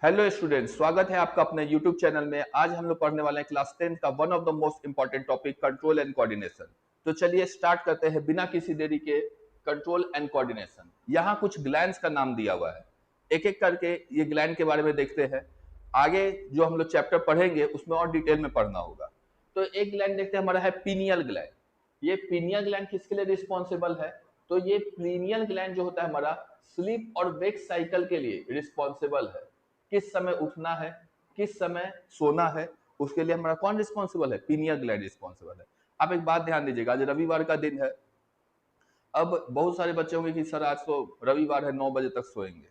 Hello students, स्वागत है आपका अपने यूट्यूब चैनल में। आज हम लोग पढ़ने वाले हैं क्लास 10 का one of the most important topic control and coordination. तो चलिए स्टार्ट करते हैं बिना किसी देरी के। कंट्रोल एंड कोऑर्डिनेशन, यहाँ कुछ ग्लैंड्स का नाम दिया हुआ है। एक एक करके ये ग्लैंड के बारे में देखते हैं। आगे जो हम लोग चैप्टर पढ़ेंगे उसमें और डिटेल में पढ़ना होगा। तो एक ग्लैंड देखते हैं, हमारा है पीनियल ग्लैंड। ये पीनियल ग्लैंड किसके लिए रिस्पॉन्सिबल है? तो ये पीनियल ग्लैंड जो होता है हमारा स्लीप और वेक साइकिल के लिए रिस्पॉन्सिबल है। किस समय उठना है, किस समय सोना है, उसके लिए हमारा कौन रिस्पॉन्सिबल है? पीनियल ग्लैंड रिस्पॉन्सिबल है। आप एक बात ध्यान दीजिएगा, आज रविवार का दिन है। अब बहुत सारे बच्चे होंगे कि सर आज तो रविवार है, 9 बजे तक सोएंगे।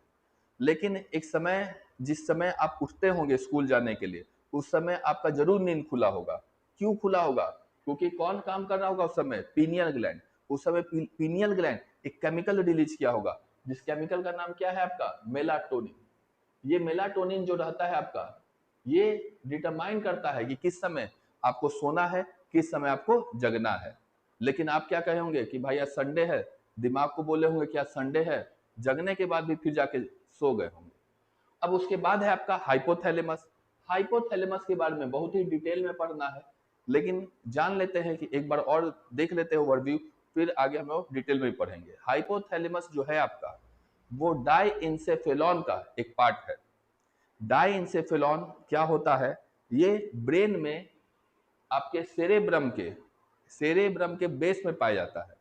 लेकिन एक समय, जिस समय आप उठते होंगे स्कूल जाने के लिए, उस समय आपका जरूर नींद खुला होगा। क्यों खुला होगा? क्योंकि कौन काम कर रहा होगा उस समय? Pineal gland. उस समय पीनियल ग्लैंड एक केमिकल रिलीज किया होगा, जिस केमिकल का नाम क्या है आपका? मेलाटोनिन। ये मेलाटोनिन जो रहता है आपका, ये डिटरमाइन करता है कि किस समय आपको सोना है, किस समय आपको जगना है। लेकिन आप क्या कहे होंगे कि भाई आज संडे है, दिमाग को बोले होंगे कि आज संडे है, जगने के बाद भी फिर जाके सो गए होंगे। अब उसके बाद है आपका हाइपोथैलेमस। हाइपोथैलेमस के बारे में बहुत ही डिटेल में पढ़ना है, लेकिन जान लेते हैं कि एक बार और देख लेते हैं ओवरव्यू, फिर आगे हम लोग डिटेल में पढ़ेंगे। हाइपोथैलेमस जो है आपका, वो डाइंसेफेलॉन का एक पार्ट है। डाइंसेफेलॉन क्या होता है? ये ब्रेन में आपके सेरेब्रम के बेस में पाया जाता है,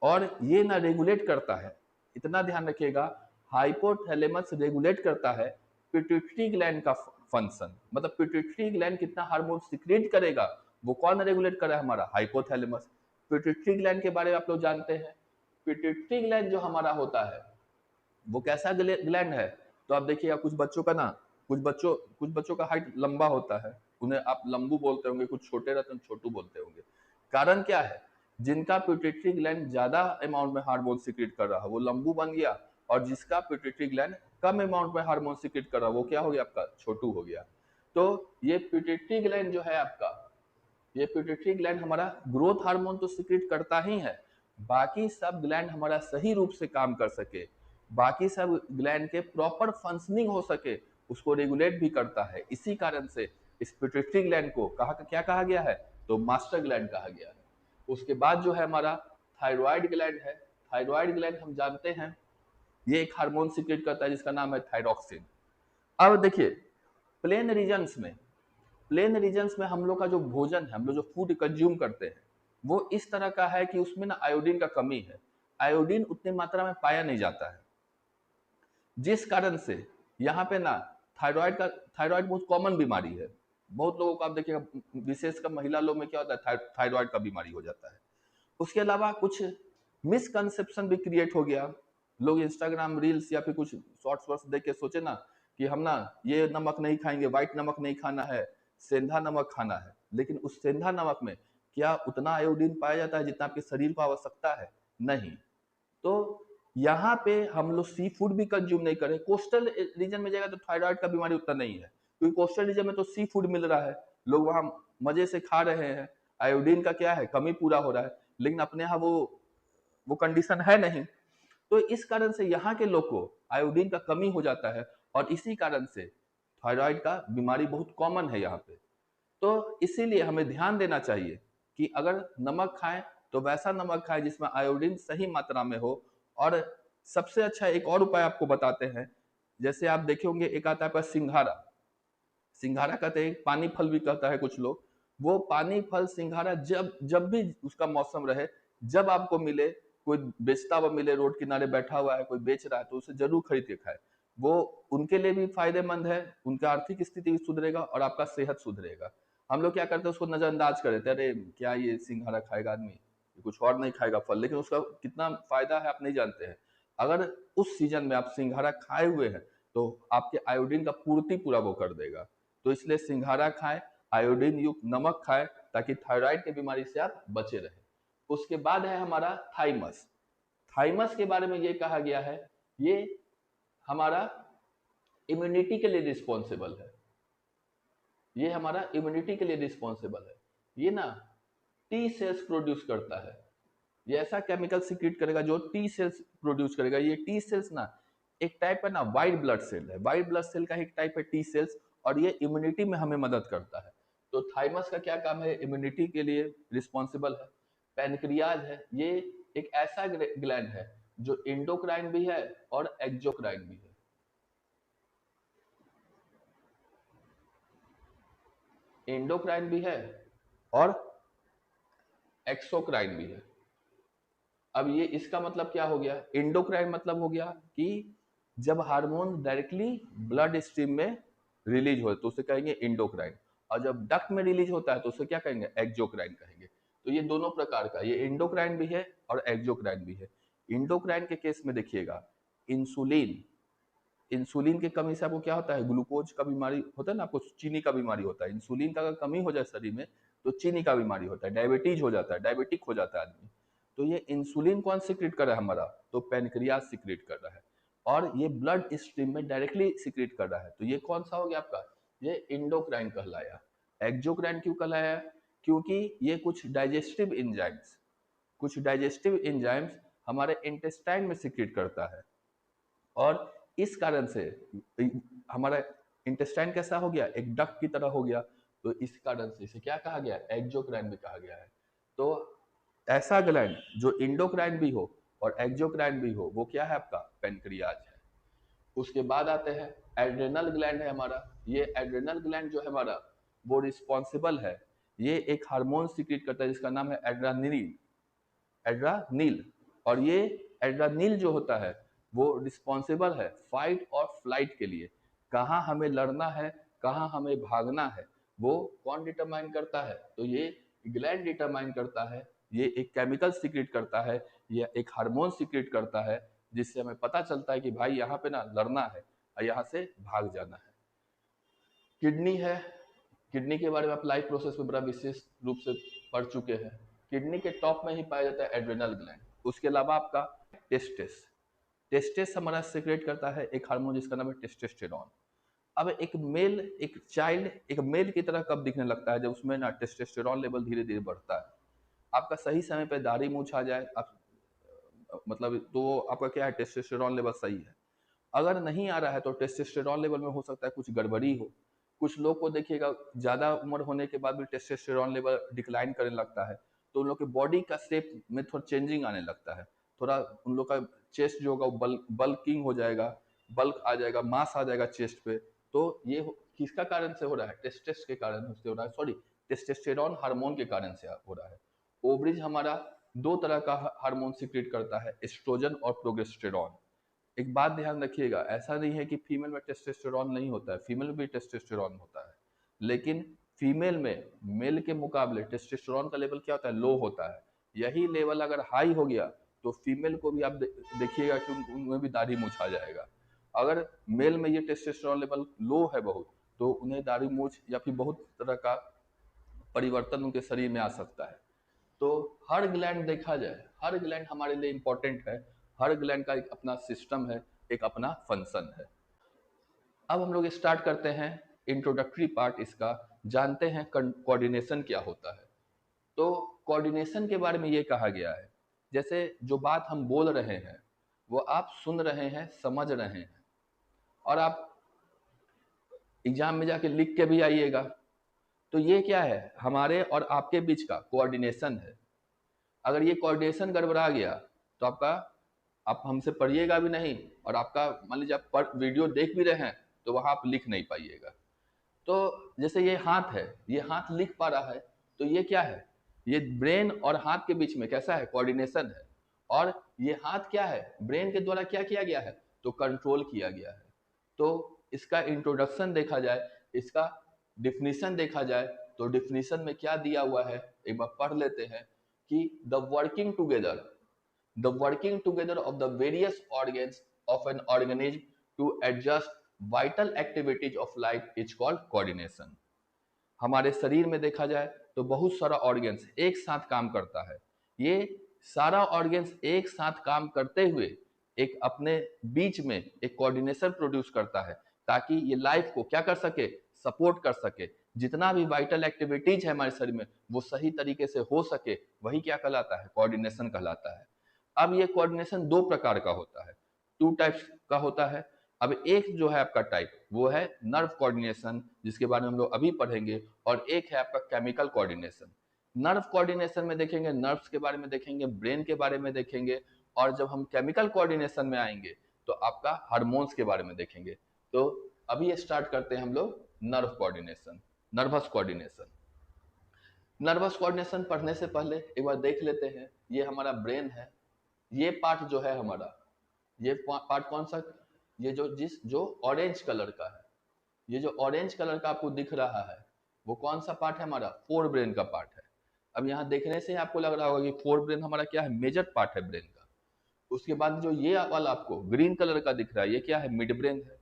और ये ना रेगुलेट करता है। इतना ध्यान रखिएगा, हाइपोथैलेमस रेगुलेट करता है पिट्यूटरी ग्लैंड का फंक्शन। मतलब पिट्यूटरी ग्लैंड कितना हार्मोन सिक्रेट करेगा, वो कौन रेगुलेट कर रहा है? हमारा हाइपोथैलेमस। पिट्यूटरी ग्लैंड के बारे में आप लोग जानते हैं। पिट्यूटरी ग्लैंड जो हमारा होता है, वो कैसा ग्लैंड है? तो आप देखिएगा, कुछ बच्चों का हाइट लंबा होता है, उन्हें आप लंबू बोलते होंगे, कुछ छोटे रहते हैं छोटू बोलते होंगे। कारण क्या है? जिनका पिट्यूटरी ग्लैंड ज्यादा अमाउंट में हार्मोन सिक्रेट कर रहा है वो लंबू बन गया, और जिसका पिट्यूटरी ग्लैंड कम अमाउंट में हार्मोन सिक्रेट कर रहा है वो क्या हो गया? आपका छोटू हो गया। तो ये पिट्यूटरी ग्लैंड जो है आपका, ये पिट्यूटरी ग्लैंड हमारा ग्रोथ हार्मोन तो सिक्रेट करता ही है, बाकी सब ग्लैंड हमारा सही रूप से काम कर सके, बाकी सब ग्लैंड के प्रॉपर फंक्शनिंग हो सके, उसको रेगुलेट भी करता है। इसी कारण से इस पिट्यूटरी ग्लैंड को क्या कहा गया है? तो मास्टर ग्लैंड कहा गया है। उसके बाद जो है हमारा थायराइड ग्लैंड है। थायराइड ग्लैंड हम जानते हैं, ये एक हार्मोन सिक्रेट करता है जिसका नाम है थायरॉक्सिन। अब देखिए, प्लेन रीजन्स में प्लेन रीजन्स में हम लोग का जो भोजन है, हम लोग जो फूड कंज्यूम करते हैं, वो इस तरह का है कि उसमें ना आयोडीन का कमी है। आयोडीन उतनी मात्रा में पाया नहीं जाता है, जिस कारण से यहाँ पे ना थायराइड बहुत कॉमन बीमारी है। बहुत लोगों को आप देखिएगा, विशेषकर महिला लोग में क्या होता है? थायराइड का बीमारी हो जाता है। उसके अलावा कुछ मिसकंसेप्शन भी क्रिएट हो गया। लोग इंस्टाग्राम रील्स या फिर कुछ शॉर्ट्स वर्ट्स देख के सोचे ना कि हम ना ये नमक नहीं खाएंगे, व्हाइट नमक नहीं खाना है, सेंधा नमक खाना है। लेकिन उस सेंधा नमक में क्या उतना आयोडीन पाया जाता है जितना आपके शरीर को आवश्यकता है? नहीं। तो यहाँ पे हम लोग सी फूड भी कंज्यूम नहीं करें। कोस्टल रीजन में जाएगा तो थायराइड का बीमारी उतना नहीं है, क्योंकि कोस्टल रीजन में तो सी फूड मिल रहा है, लोग वहां मजे से खा रहे हैं, आयोडीन का क्या है? कमी पूरा हो रहा है। लेकिन अपने यहाँ वो कंडीशन है नहीं। तो इस कारण से यहाँ के लोग को आयोडीन का कमी हो जाता है, और इसी कारण से थायराइड का बीमारी बहुत कॉमन है यहाँ पे। तो इसीलिए हमें ध्यान देना चाहिए कि अगर नमक खाएं तो वैसा नमक खाएं जिसमें आयोडीन सही मात्रा में हो। और सबसे अच्छा एक और उपाय आपको बताते हैं। जैसे आप देखे होंगे, एक आता है आपका सिंघारा। सिंघारा कहते हैं, पानी फल भी कहता है कुछ लोग। वो पानी फल सिंघारा जब जब भी उसका मौसम रहे, जब आपको मिले, कोई बेचता हुआ मिले, रोड किनारे बैठा हुआ है कोई बेच रहा है, तो उसे जरूर खरीद के खाए। वो उनके लिए भी फायदेमंद है, उनका आर्थिक स्थिति भी सुधरेगा और आपका सेहत सुधरेगा। हम लोग क्या करते हैं? उसको नजरअंदाज कर देते हैं, अरे क्या ये सिंघारा खाएगा आदमी, ये कुछ और नहीं खाएगा फल। लेकिन उसका कितना फायदा है आप नहीं जानते हैं। अगर उस सीजन में आप सिंघारा खाए हुए हैं तो आपके आयोडीन का पूर्ति पूरा वो कर देगा। तो इसलिए सिंघारा खाएं, आयोडीन युक्त नमक खाएं, ताकि थायराइड की बीमारी से आप बचे रहें। उसके बाद है हमारा थाइमस। थाइमस के बारे में ये कहा गया है, ये हमारा इम्यूनिटी के लिए रिस्पॉन्सिबल है। ये हमारा इम्यूनिटी के लिए रिस्पॉन्सिबल है। ये ना टी सेल्स प्रोड्यूस करता है। ये ऐसा केमिकल सिक्रेट करेगा जो टी सेल्स प्रोड्यूस करेगा। ये टी सेल्स ना एक टाइप है ना व्हाइट ब्लड सेल है, व्हाइट ब्लड सेल का एक टाइप है टी सेल्स, और ये इम्यूनिटी में हमें मदद करता है। तो थाइमस का क्या काम है, इम्यूनिटी के लिए रिस्पॉन्सिबल है। पैनक्रियाज है, ये एक ऐसा ग्लैंड है जो इंडोक्राइन भी है और एक्सोक्राइन भी है। इंडोक्राइन भी है और एक्सोक्राइन भी है। अब ये इसका मतलब क्या हो गया, इंडोक्राइन मतलब हो गया कि जब हार्मोन डायरेक्टली ब्लड स्ट्रीम में रिलीज हो तो उसे कहेंगे इंडोक्राइन, और जब डक्ट में रिलीज होता है तो उसे क्या कहेंगे, एक्सोक्राइन कहेंगे। तो ये दोनों प्रकार का, ये इंडोक्राइन भी है और एक्सोक्राइन भी है। इंडोक्राइन के केस में देखिएगा, इंसुलिन, इंसुलिन की कमी से आपको क्या होता है, ग्लूकोज का बीमारी होता है ना, आपको चीनी का बीमारी होता है। इंसुलिन का अगर कमी हो जाए शरीर में तो चीनी का बीमारी होता है, डायबिटीज हो जाता है, डायबिटिक हो जाता है आदमी। तो ये इंसुलिन कौन सिक्रेट कर रहा है हमारा, तो पैनक्रियाज सिक्रेट कर रहा है, और ये ब्लड स्ट्रीम में डायरेक्टली सिक्रेट कर रहा है। तो ये कौन सा हो गया आपका, ये इंडोक्राइन कहलाया। एक्सोक्राइन क्यों कहलाया, क्योंकि ये कुछ डाइजेस्टिव एंजाइम्स हमारे इंटेस्टाइन में सिक्रेट करता है, और इस कारण से हमारा इंटेस्टाइन कैसा हो गया, एक डक्ट की तरह हो गया। तो इस कारण से इसे क्या कहा गया, एक्सोक्राइन भी कहा गया है। तो ऐसा ग्लैंड जो इंडोक्राइन भी हो और एक्सोक्राइन भी हो, वो क्या है आपका, पैनक्रियाज है। उसके बाद आते हैं एड्रेनल ग्लैंड है हमारा। ये एड्रेनल ग्लैंड जो है हमारा, वो रिस्पॉन्सिबल है, ये एक हार्मोन सिक्रेट करता है जिसका नाम है एड्रानिल, एड्रानिल। और ये एड्रानिल जो होता है वो रिस्पॉन्सिबल है फाइट और फ्लाइट के लिए। कहाँ हमें लड़ना है, कहाँ हमें भागना है, वो कौन डिटरमाइन करता है, तो ये ग्लैंड डिटरमाइन करता है। ये एक केमिकल सीक्रेट करता है, या एक हार्मोन सीक्रेट करता है, जिससे हमें पता चलता है कि भाई यहाँ पे ना लड़ना है और यहाँ से भाग जाना है। किडनी है, किडनी के बारे में आप लाइफ प्रोसेस में बड़ा विशेष रूप से पढ़ चुके हैं। किडनी के टॉप में ही पाया जाता है एड्रेनल ग्लैंड। उसके अलावा आपका टेस्टिस, टेस्टिस हमारा सिक्रेट करता है एक हार्मोन जिसका नाम है टेस्टोस्टेरोन। अब एक चाइल्ड एक मेल की तरह कब दिखने लगता है, जब उसमें ना टेस्टोस्टेरोन लेवल धीरे धीरे बढ़ता है। आपका सही समय पे दाढ़ी मूछ आ जाए, आप मतलब तो आपका क्या है, टेस्टोस्टेरोन लेवल सही है। अगर नहीं आ रहा है तो टेस्टोस्टेरोन लेवल में हो सकता है कुछ गड़बड़ी हो। कुछ लोग को देखिएगा ज़्यादा उम्र होने के बाद भी टेस्टोस्टेरोन लेवल डिक्लाइन करने लगता है, तो उन लोग के बॉडी का शेप में थोड़ा चेंजिंग आने लगता है, थोड़ा उन लोग का चेस्ट जो होगा वो बल्किंग हो जाएगा, बल्क आ जाएगा, मास आ जाएगा चेस्ट पे। तो ये किसका कारण से हो रहा है, टेस्टेस के कारण से हो रहा है, सॉरी टेस्टोस्टेरोन हार्मोन के कारण से हो रहा है। ओवरीज हमारा दो तरह का हार्मोन सिक्रेट करता है, एस्ट्रोजन और प्रोजेस्टेरॉन। एक बात ध्यान रखिएगा, ऐसा नहीं है कि फीमेल में टेस्टोस्टेरोन नहीं होता है, फीमेल में भी टेस्टोस्टेरोन होता है, लेकिन फीमेल में मेल के मुकाबले टेस्टोस्टेरोन का लेवल क्या होता है, लो होता है। यही लेवल अगर हाई हो गया तो फीमेल को भी आप देखिएगा कि उनमें भी दाढ़ी मूछ आ जाएगा। अगर मेल में ये टेस्टोस्टेरोन लेवल लो है बहुत, तो उन्हें दाढ़ी मूछ या फिर बहुत तरह का परिवर्तन उनके शरीर में आ सकता है। तो हर ग्लैंड देखा जाए, हर ग्लैंड हमारे लिए इंपॉर्टेंट है, हर ग्लैंड का एक अपना सिस्टम है, एक अपना फंक्शन है। अब हम लोग स्टार्ट करते हैं इंट्रोडक्टरी पार्ट इसका, जानते हैं कोऑर्डिनेशन क्या होता है। तो कोऑर्डिनेशन के बारे में ये कहा गया है, जैसे जो बात हम बोल रहे हैं वो आप सुन रहे हैं, समझ रहे हैं, और आप एग्जाम में जाके लिख के भी आइएगा। तो ये क्या है, हमारे और आपके बीच का कोऑर्डिनेशन है। अगर ये कोऑर्डिनेशन गड़बड़ा गया तो आपका, आप हमसे पढ़िएगा भी नहीं, और आपका मान लीजिए आप वीडियो देख भी रहे हैं तो वहां आप लिख नहीं पाइएगा। तो जैसे ये हाथ है, ये हाथ लिख पा रहा है, तो ये क्या है, ये ब्रेन और हाथ के बीच में कैसा है, कोऑर्डिनेशन है। और ये हाथ क्या है, ब्रेन के द्वारा क्या किया गया है, तो कंट्रोल किया गया है। तो इसका इंट्रोडक्शन देखा जाए, इसका डिफिनीशन देखा जाए, तो डिफिनीशन में क्या दिया हुआ है एक बार पढ़ लेते हैं कि the working together of the various organs of an organism to adjust vital activities of life is called coordination। हमारे शरीर में देखा जाए तो बहुत सारा ऑर्गन्स एक साथ काम करता है। ये सारा ऑर्गन्स एक साथ काम करते हुए एक अपने बीच में एक कोऑर्डिनेशन प्रोड्यूस करता है, ताकि ये लाइफ को क्या कर सके, सपोर्ट कर सके। जितना भी वाइटल एक्टिविटीज है हमारे शरीर में वो सही तरीके से हो सके, वही क्या कहलाता है, कोऑर्डिनेशन कहलाता है। अब ये कोऑर्डिनेशन दो प्रकार का होता है, टू टाइप्स का होता है। अब एक जो है आपका टाइप वो है नर्व कोऑर्डिनेशन, जिसके बारे में हम लोग अभी पढ़ेंगे, और एक है आपका केमिकल कोऑर्डिनेशन। नर्व कोऑर्डिनेशन में देखेंगे, नर्व्स के बारे में देखेंगे, ब्रेन के बारे में देखेंगे, और जब हम केमिकल कोऑर्डिनेशन में आएंगे तो आपका हार्मोन्स के बारे में देखेंगे। तो अभी स्टार्ट करते हैं हम लोग nerve coordination, nervous coordination. Nervous coordination पढ़ने से पहले एक बार देख लेते हैं, ये हमारा ब्रेन है, ये पार्ट जो है हमारा, ये पार्ट कौन सा, ये जो ऑरेंज कलर का है, ये जो ऑरेंज कलर का आपको दिख रहा है वो कौन सा पार्ट है हमारा, फोर ब्रेन का पार्ट है। अब यहाँ देखने से आपको लग रहा होगा कि फोर ब्रेन हमारा क्या है, मेजर पार्ट है ब्रेन का। उसके बाद जो ये वाला आपको ग्रीन कलर का दिख रहा है ये क्या है, मिड ब्रेन है।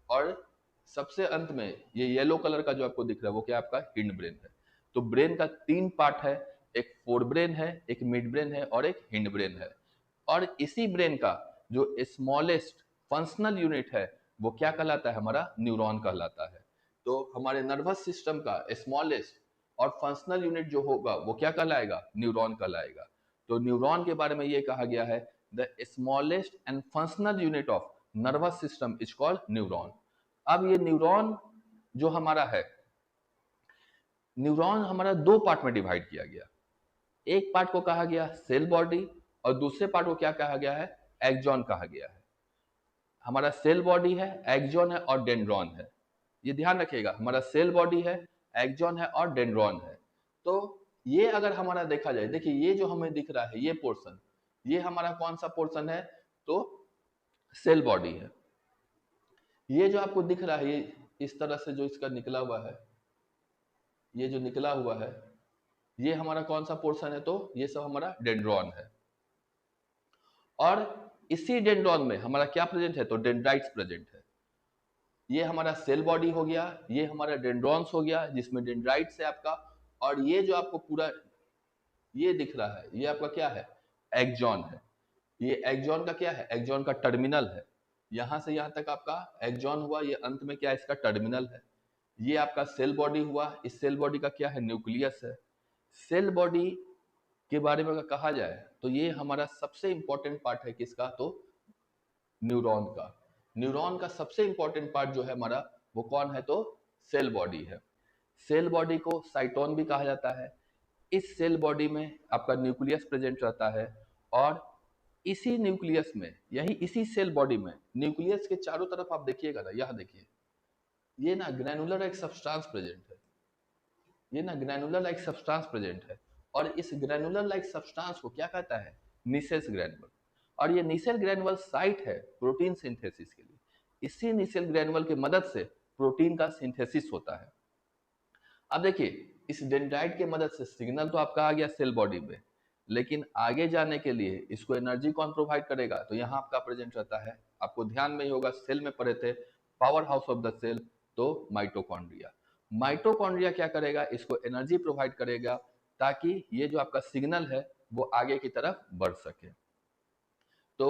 और सबसे अंत में ये येलो कलर का जो आपको दिख रहा है वो क्या आपका हिंड ब्रेन है। तो ब्रेन का तीन पार्ट है, एक फोर ब्रेन है, एक मिड ब्रेन है और एक हिंड ब्रेन है। और इसी ब्रेन का जो स्मॉलेस्ट फंक्शनल यूनिट है वो क्या कहलाता है, हमारा न्यूरॉन कहलाता है। तो हमारे नर्वस सिस्टम का स्मॉलेस्ट और फंक्शनल यूनिट जो होगा वो क्या कहलाएगा, न्यूरॉन कहलाएगा। तो न्यूरॉन के बारे में ये कहा गया है, the smallest and functional unit of nervous system is called neuron. अब ये न्यूरॉन जो हमारा है, न्यूरॉन हमारा दो पार्ट में डिवाइड किया गया। एक पार्ट को कहा गया सेल बॉडी और दूसरे पार्ट को क्या कहा गया है, एक्सॉन कहा गया है। हमारा सेल बॉडी है, एक्सॉन है और डेंड्रॉन है। ये ध्यान रखिएगा, हमारा सेल बॉडी है, एक्सॉन है और डेंड्रॉन है। तो ये अगर हमारा देखा जाए, देखिए ये जो हमें दिख रहा है ये पोर्शन, ये हमारा कौन सा पोर्शन है, तो सेल बॉडी है। ये जो आपको दिख रहा है ये इस तरह से जो इसका निकला हुआ है, ये जो निकला हुआ है ये हमारा कौन सा पोर्शन है, तो ये सब हमारा डेंड्रॉन है। और इसी डेंड्रॉन में हमारा क्या प्रेजेंट है, तो डेंड्राइट्स प्रेजेंट है। ये हमारा सेल बॉडी हो गया, ये हमारा डेंड्रॉन्स हो गया जिसमें डेंड्राइट्स है आपका, और ये जो आपको पूरा ये दिख रहा है ये आपका क्या है, एक्सॉन है। ये एक्सॉन का क्या है, एक्सॉन का टर्मिनल है। यहां से यहां तक आपका एक्सॉन हुआ, ये अंत में क्या है, इसका टर्मिनल है। ये आपका सेल बॉडी हुआ, इस सेल बॉडी का क्या है, न्यूक्लियस है। सेल बॉडी के बारे में अगर कहा जाए तो ये हमारा सबसे इंपॉर्टेंट पार्ट है किसका, तो न्यूरॉन का। न्यूरॉन का सबसे इंपॉर्टेंट पार्ट जो है हमारा वो कौन है, तो सेल बॉडी है। सेल बॉडी को साइटोन भी कहा जाता है। इस सेल बॉडी में आपका न्यूक्लियस प्रेजेंट रहता है, और इसी न्यूक्लियस में, यही इसी सेल बॉडी में न्यूक्लियस के चारों तरफ आप देखिएगा ना, यह देखिए ये ना ग्रैनुलर एक सब्सटेंस प्रेजेंट है, ये ना ग्रैनुलर लाइक सब्सटेंस प्रेजेंट है। और इस ग्रैनुलर लाइक सब्सटेंस को क्या कहता है, निसेल ग्रैनुअल। और ये निसेल ग्रैनुअल साइट है प्रोटीन सिंथेसिस के लिए। इसी निसेल ग्रैनुअल की मदद से प्रोटीन का सिंथेसिस होता है। अब देखिए इस डेंड्राइट की मदद से सिग्नल तो आपका आ गया सेल बॉडी में, लेकिन आगे जाने के लिए इसको एनर्जी कौन प्रोवाइड करेगा, तो यहाँ आपका प्रेजेंट रहता है, आपको ध्यान में ही होगा सेल में पढ़े थे, power house of the cell, तो माइटोकॉन्ड्रिया। माइटोकॉन्ड्रिया क्या करेगा, इसको एनर्जी प्रोवाइड करेगा ताकि ये जो आपका सिग्नल है वो आगे की तरफ बढ़ सके। तो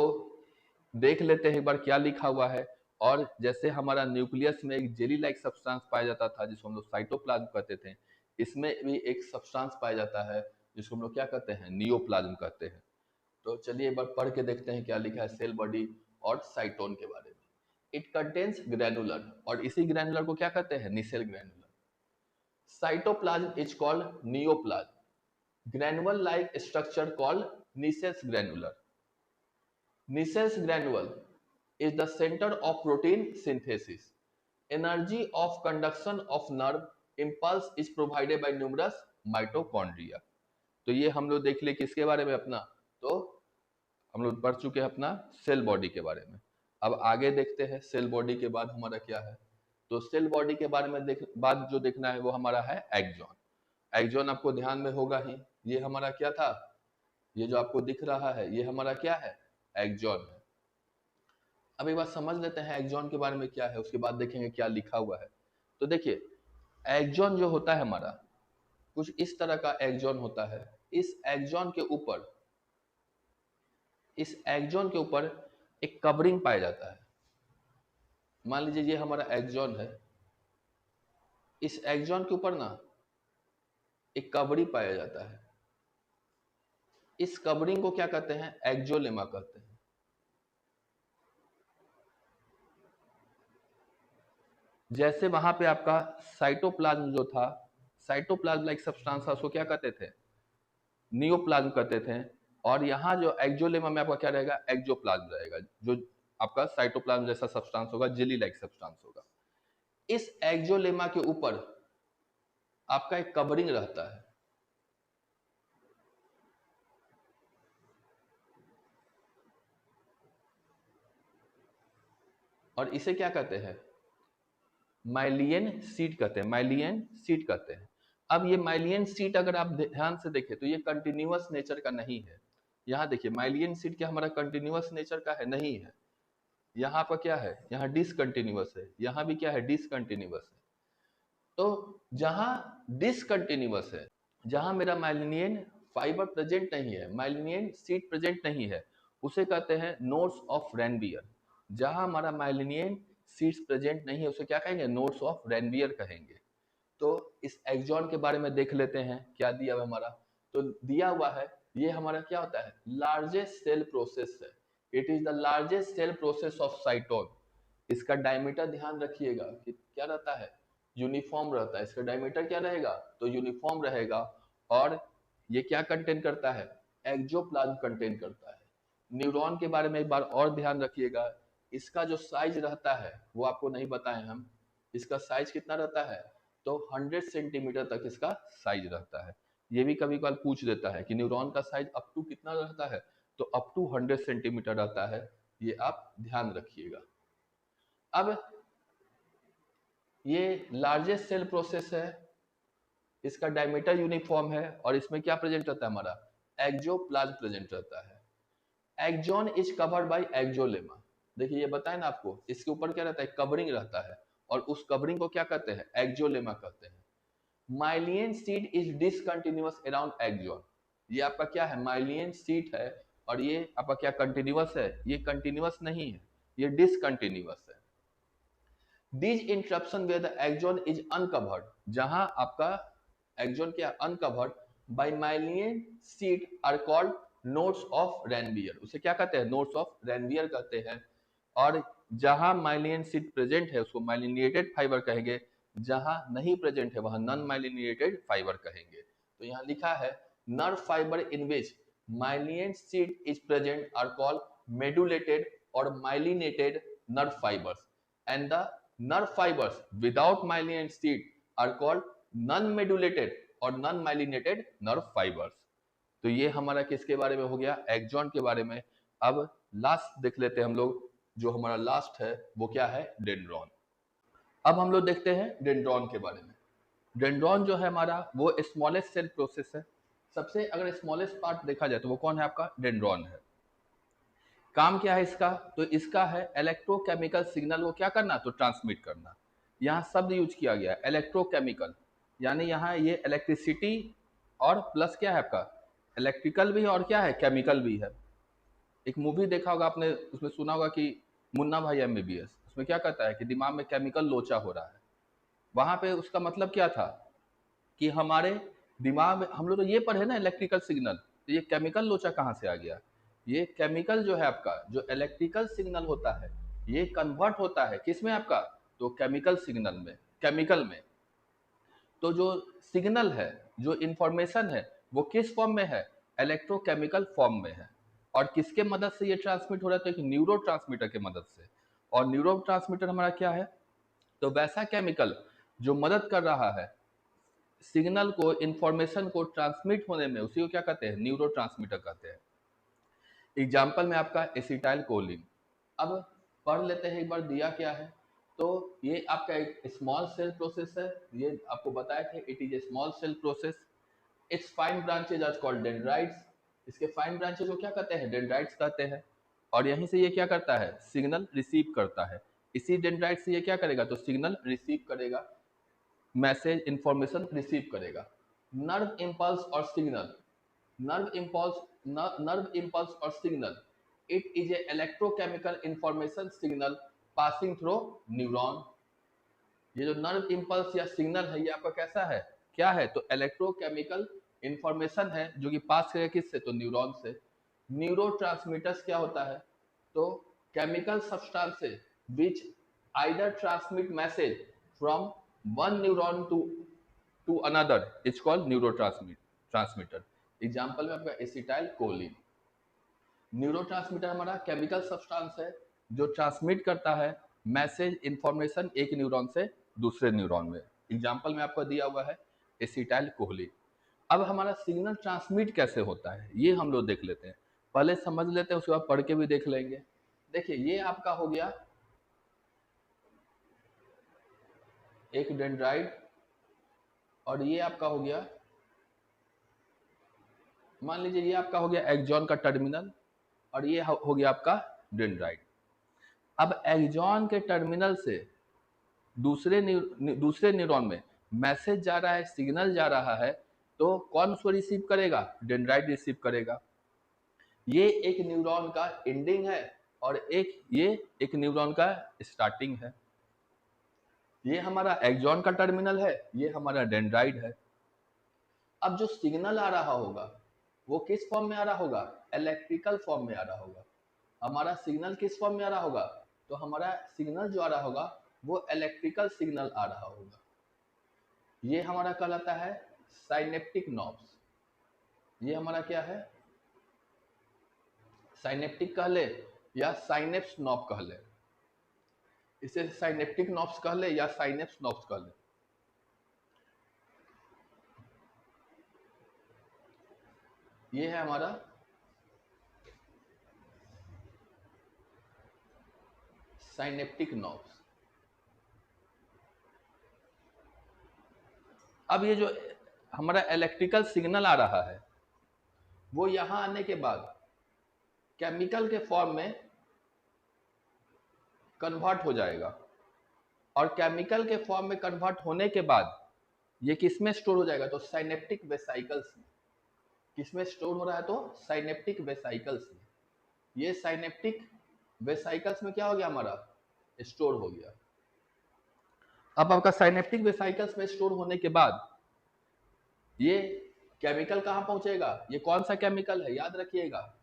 देख लेते हैं एक बार क्या लिखा हुआ है। और जैसे हमारा न्यूक्लियस में एक जेली लाइक सब्सटेंस पाया जाता था जिसको हम लोग साइटोप्लाज्म कहते थे, इसमें भी एक सब्सटेंस पाया जाता है जिसको हम लोग क्या कहते हैं, नियोप्लाज्म कहते हैं। तो चलिए एक बार पढ़ के देखते हैं क्या लिखा है सेल बॉडी और साइटोन के बारे में। इट कंटेन्स ग्रैनुलर, और इसी ग्रैनुलर को क्या कहते हैं, Nissl granular. Cytoplasm is called neoplasm, granule like structure called Nissl's granular. Nicel's granule is the center of protein synthesis. Energy of conduction of nerve impulse is provided by numerous mitochondria. तो ये हम लोग देख ले किसके बारे में अपना, तो हम लोग पढ़ चुके हैं अपना सेल बॉडी के बारे में। अब आगे देखते हैं सेल बॉडी के बाद हमारा क्या है। तो सेल बॉडी के बारे में बाद जो देखना है वो हमारा है एक्सॉन। एक्सॉन आपको ध्यान में होगा ही, ये हमारा क्या था, ये जो आपको दिख रहा है ये हमारा क्या है, एक्सॉन है। अब एक बार समझ लेते हैं एक्सॉन के बारे में क्या है, उसके बाद देखेंगे क्या लिखा हुआ है। तो देखिए एक्सॉन जो होता है हमारा कुछ इस तरह का एक्सॉन होता है। इस एक्सॉन के ऊपर, इस एक्सॉन के ऊपर एक कवरिंग पाया जाता है। मान लीजिए ये हमारा एक्सॉन है, इस एक्सॉन के ऊपर ना एक कवरिंग पाया जाता है। इस कवरिंग को क्या कहते हैं, एक्सोलेमा कहते हैं। जैसे वहां पे आपका साइटोप्लाज्म जो था, साइटोप्लाज्म लाइक सब्सटेंस, उसको क्या कहते थे, नियोप्लाज्म कहते थे। और यहाँ जो एक्सोलेमा में आपका क्या रहेगा, एक्सोप्लाज्म रहेगा, जो आपका साइटोप्लाज्म जैसा सब्सटेंस होगा, जेली लाइक सब्सटेंस होगा। इस एक्सोलेमा के ऊपर आपका एक कवरिंग रहता है, और इसे क्या कहते हैं, माइलियन सीट कहते हैं, माइलियन सीट कहते हैं। अब ये माइलियन सीट अगर आप ध्यान से देखें तो ये कंटिन्यूअस नेचर का नहीं है। यहाँ देखिए माइलियन सीट क्या हमारा कंटिन्यूअस नेचर का है, नहीं है। यहाँ पर क्या है, यहाँ डिसकंटिन्यूअस है, यहाँ भी क्या है, डिसकंटिन्यूअस है। तो जहाँ डिसकंटिन्यूअस है, जहाँ मेरा माइलिनियन फाइबर प्रेजेंट नहीं है, माइलिनियन सीट प्रेजेंट नहीं है, उसे कहते हैं नोड्स ऑफ रेनवियर। जहाँ हमारा माइलिनियन सीट्स प्रेजेंट नहीं है, उसे क्या कहेंगे, नोड्स ऑफ रेनवियर कहेंगे। तो इस एक्सॉन के बारे में देख लेते हैं, क्या दिया हुआ हमारा। तो दिया हुआ है, ये हमारा क्या होता है, लार्जेस्ट सेल प्रोसेस है। It is the largest cell process of cyton. इसका डायमीटर ध्यान रखिएगा कि क्या रहता है, यूनिफॉर्म रहता है। इसका डायमीटर क्या रहेगा, तो यूनिफॉर्म रहेगा। और ये क्या कंटेन करता है, एक्सोप्लाज्म कंटेन करता है। न्यूरॉन के बारे में एक बार और ध्यान रखिएगा, इसका जो साइज रहता है वो आपको नहीं बताए हम। इसका साइज कितना रहता है, तो 100 सेंटीमीटर तक इसका साइज रहता है। ये भी कभी कभार पूछ देता है कि न्यूरॉन का साइज अप टू कितना रहता है, तो अप टू 100 सेंटीमीटर रहता है। ये आप ध्यान रखिएगा। अब ये लार्जेस्ट सेल प्रोसेस है, इसका डायमीटर यूनिफॉर्म है, और इसमें क्या प्रेजेंट रहता है, हमारा एक्सोप्लाज्म प्रेजेंट रहता है। Axon is covered by axolemma. देखिए ये बताए ना आपको, इसके ऊपर क्या रहता है, कवरिंग रहता है, और उस कवरिंग को क्या कहते हैं, एक्सोलेमा कहते हैं। Myelin sheath is discontinuous around axon. ये आपका क्या है, माइलियन सीट है, और ये आपका क्या कंटिन्यूअस है, ये कंटिन्यूअस नहीं है, ये डिसकंटिन्यूअस है। This interruption where the axon is uncovered, जहां आपका एक्सॉन क्या uncovered by myelin sheath are called nodes of Ranvier. उसे क्या कहते हैं, नोड्स ऑफ रेनवियर कहते हैं। और जहां माइलियन सीट प्रेजेंट है उसको माइलिनेटेड फाइबर कहेंगे, जहां नहीं प्रेजेंट है वहां नॉन माइलिनेटेड फाइबर कहेंगे। तो यहाँ लिखा है nerve fibre in which myelin sheath is present are called medullated और myelinated nerve fibres, and the nerve fibers without myelinated sheath are called non-medulated और non-myelinated nerve fibers। तो ये हमारा किसके बारे में हो गया, एक्सॉन के बारे में। अब लास्ट देख लेते हैं हम लोग, जो हमारा लास्ट है वो क्या है, डेंड्रॉन। अब हम लोग देखते हैं डेंड्रॉन के बारे में। डेंड्रॉन जो है हमारा वो स्मॉलेस्ट सेल प्रोसेस है। सबसे अगर स्मॉलेस्ट पार्ट देखा जाए तो वो कौन है, आपका डेंड्रॉन है। काम क्या है इसका, तो इसका है इलेक्ट्रोकेमिकल सिग्नल को क्या करना, तो ट्रांसमिट करना। यहाँ शब्द यूज किया गया है इलेक्ट्रोकेमिकल, यानी यहाँ ये इलेक्ट्रिसिटी और प्लस क्या है आपका, इलेक्ट्रिकल भी है और क्या है, केमिकल भी है। एक मूवी देखा होगा आपने, उसमें सुना होगा कि मुन्ना भाई MBBS, उसमें क्या कहता है कि दिमाग में केमिकल लोचा हो रहा है। वहां पे उसका मतलब क्या था कि हमारे दिमाग में, हम लोग तो ये पढ़े ना इलेक्ट्रिकल सिग्नल, तो ये केमिकल लोचा कहाँ से आ गया। ये केमिकल जो है आपका, जो इलेक्ट्रिकल सिग्नल होता है, ये कन्वर्ट होता है किसमें आपका, तो केमिकल सिग्नल में, केमिकल में। तो जो सिग्नल है, जो इंफॉर्मेशन है, वो किस फॉर्म में है, इलेक्ट्रोकेमिकल फॉर्म में है। और किसके मदद से ये ट्रांसमिट हो रहा है, तो एक न्यूरो की मदद से। और न्यूरो हमारा क्या है, तो वैसा केमिकल जो मदद कर रहा है सिग्नल को, इंफॉर्मेशन को ट्रांसमिट होने में, उसी को क्या कहते हैं, न्यूरो कहते हैं। एग्जाम्पल में आपका एसिटाइल कोलिन। अब पढ़ लेते हैं एक बार दिया क्या है। तो ये आपका एक स्मॉल सेल प्रोसेस है, ये आपको बताए थे, it is a small cell process. Its fine branches are called dendrites. इसके फाइन ब्रांचेज को क्या कहते हैं, डेंड्राइट्स कहते हैं। और यहीं से ये क्या करता है, सिग्नल रिसीव करता है। इसी डेंड्राइट से ये क्या करेगा, तो सिग्नल रिसीव करेगा, मैसेज इंफॉर्मेशन रिसीव करेगा। नर्व इम्पल्स और सिग्नल, नर्व इम्पल्स और signal, it is A electrochemical information signal passing through neuron. ये जो नर्व इम्पल्स या सिग्नल है, ये आपका कैसा है, क्या है, तो इलेक्ट्रोकेमिकल इंफॉर्मेशन है, जो कि पास करेगा किससे, तो न्यूरॉन से। न्यूरोट्रांसमीटर्स क्या होता है, तो chemical substances which either transmit message from one neuron to another is called neurotransmitter. Example में आपका एसिटाइल कोलिन। न्यूरोट्रांसमीटर हमारा केमिकल सब्सटेंस है जो ट्रांसमिट करता है मैसेज इंफॉर्मेशन एक न्यूरॉन से दूसरे न्यूरॉन में। एग्जाम्पल में आपको दिया हुआ है एसिटाइल कोलिन। अब हमारा सिग्नल ट्रांसमिट कैसे होता है ये हम लोग देख लेते हैं। पहले समझ लेते हैं, उसके बाद पढ़ के भी देख लेंगे। देखिए ये आपका हो गया एक डेंड्राइट, और ये आपका हो गया, मान लीजिए ये आपका हो गया एक्सॉन का टर्मिनल, और ये हो गया आपका डेंड्राइट। अब एक्सॉन के टर्मिनल से दूसरे न्यूरॉन में मैसेज जा रहा है, सिग्नल जा रहा है, तो कौन उसको रिसीव करेगा? डेंड्राइट रिसीव करेगा। ये एक न्यूरॉन का एंडिंग है और ये एक न्यूरॉन का स्टार्टिंग है। ये हमारा एक्सॉन का टर्मिनल है, ये हमारा डेंड्राइट है। अब जो सिग्नल आ रहा होगा वो किस फॉर्म में आ रहा होगा? इलेक्ट्रिकल फॉर्म में आ रहा होगा। हमारा सिग्नल किस फॉर्म में आ रहा होगा? तो हमारा सिग्नल जो आ रहा होगा वो इलेक्ट्रिकल सिग्नल आ रहा होगा। ये हमारा कहलाता है साइनेप्टिक नॉब्स। ये हमारा क्या है? साइनेप्टिक कह ले या साइनेप्स नॉब कह ले। इसे साइनेप्टिक नॉब्स कह ले या साइनेप्स नॉब्स कह ले। ये है हमारा साइनेप्टिक नॉब्स। अब ये जो हमारा इलेक्ट्रिकल सिग्नल आ रहा है वो यहां आने के बाद केमिकल के फॉर्म में कन्वर्ट हो जाएगा, और केमिकल के फॉर्म में कन्वर्ट होने के बाद ये किस में स्टोर हो जाएगा? तो साइनेप्टिक वेसाइकल्स में। किस में स्टोर हो रहा है? तो साइनेप्टिक वेसाइकल्स में। ये साइनेप्टिक वेसाइकल्स में क्या हो गया? हमारा स्टोर हो गया। अब आपका साइनेप्टिक वेसाइकल्स में स्टोर होने के बाद ये केमिकल कहां पहुंचेगा? ये कौन सा केमिकल है? याद रखिएगा,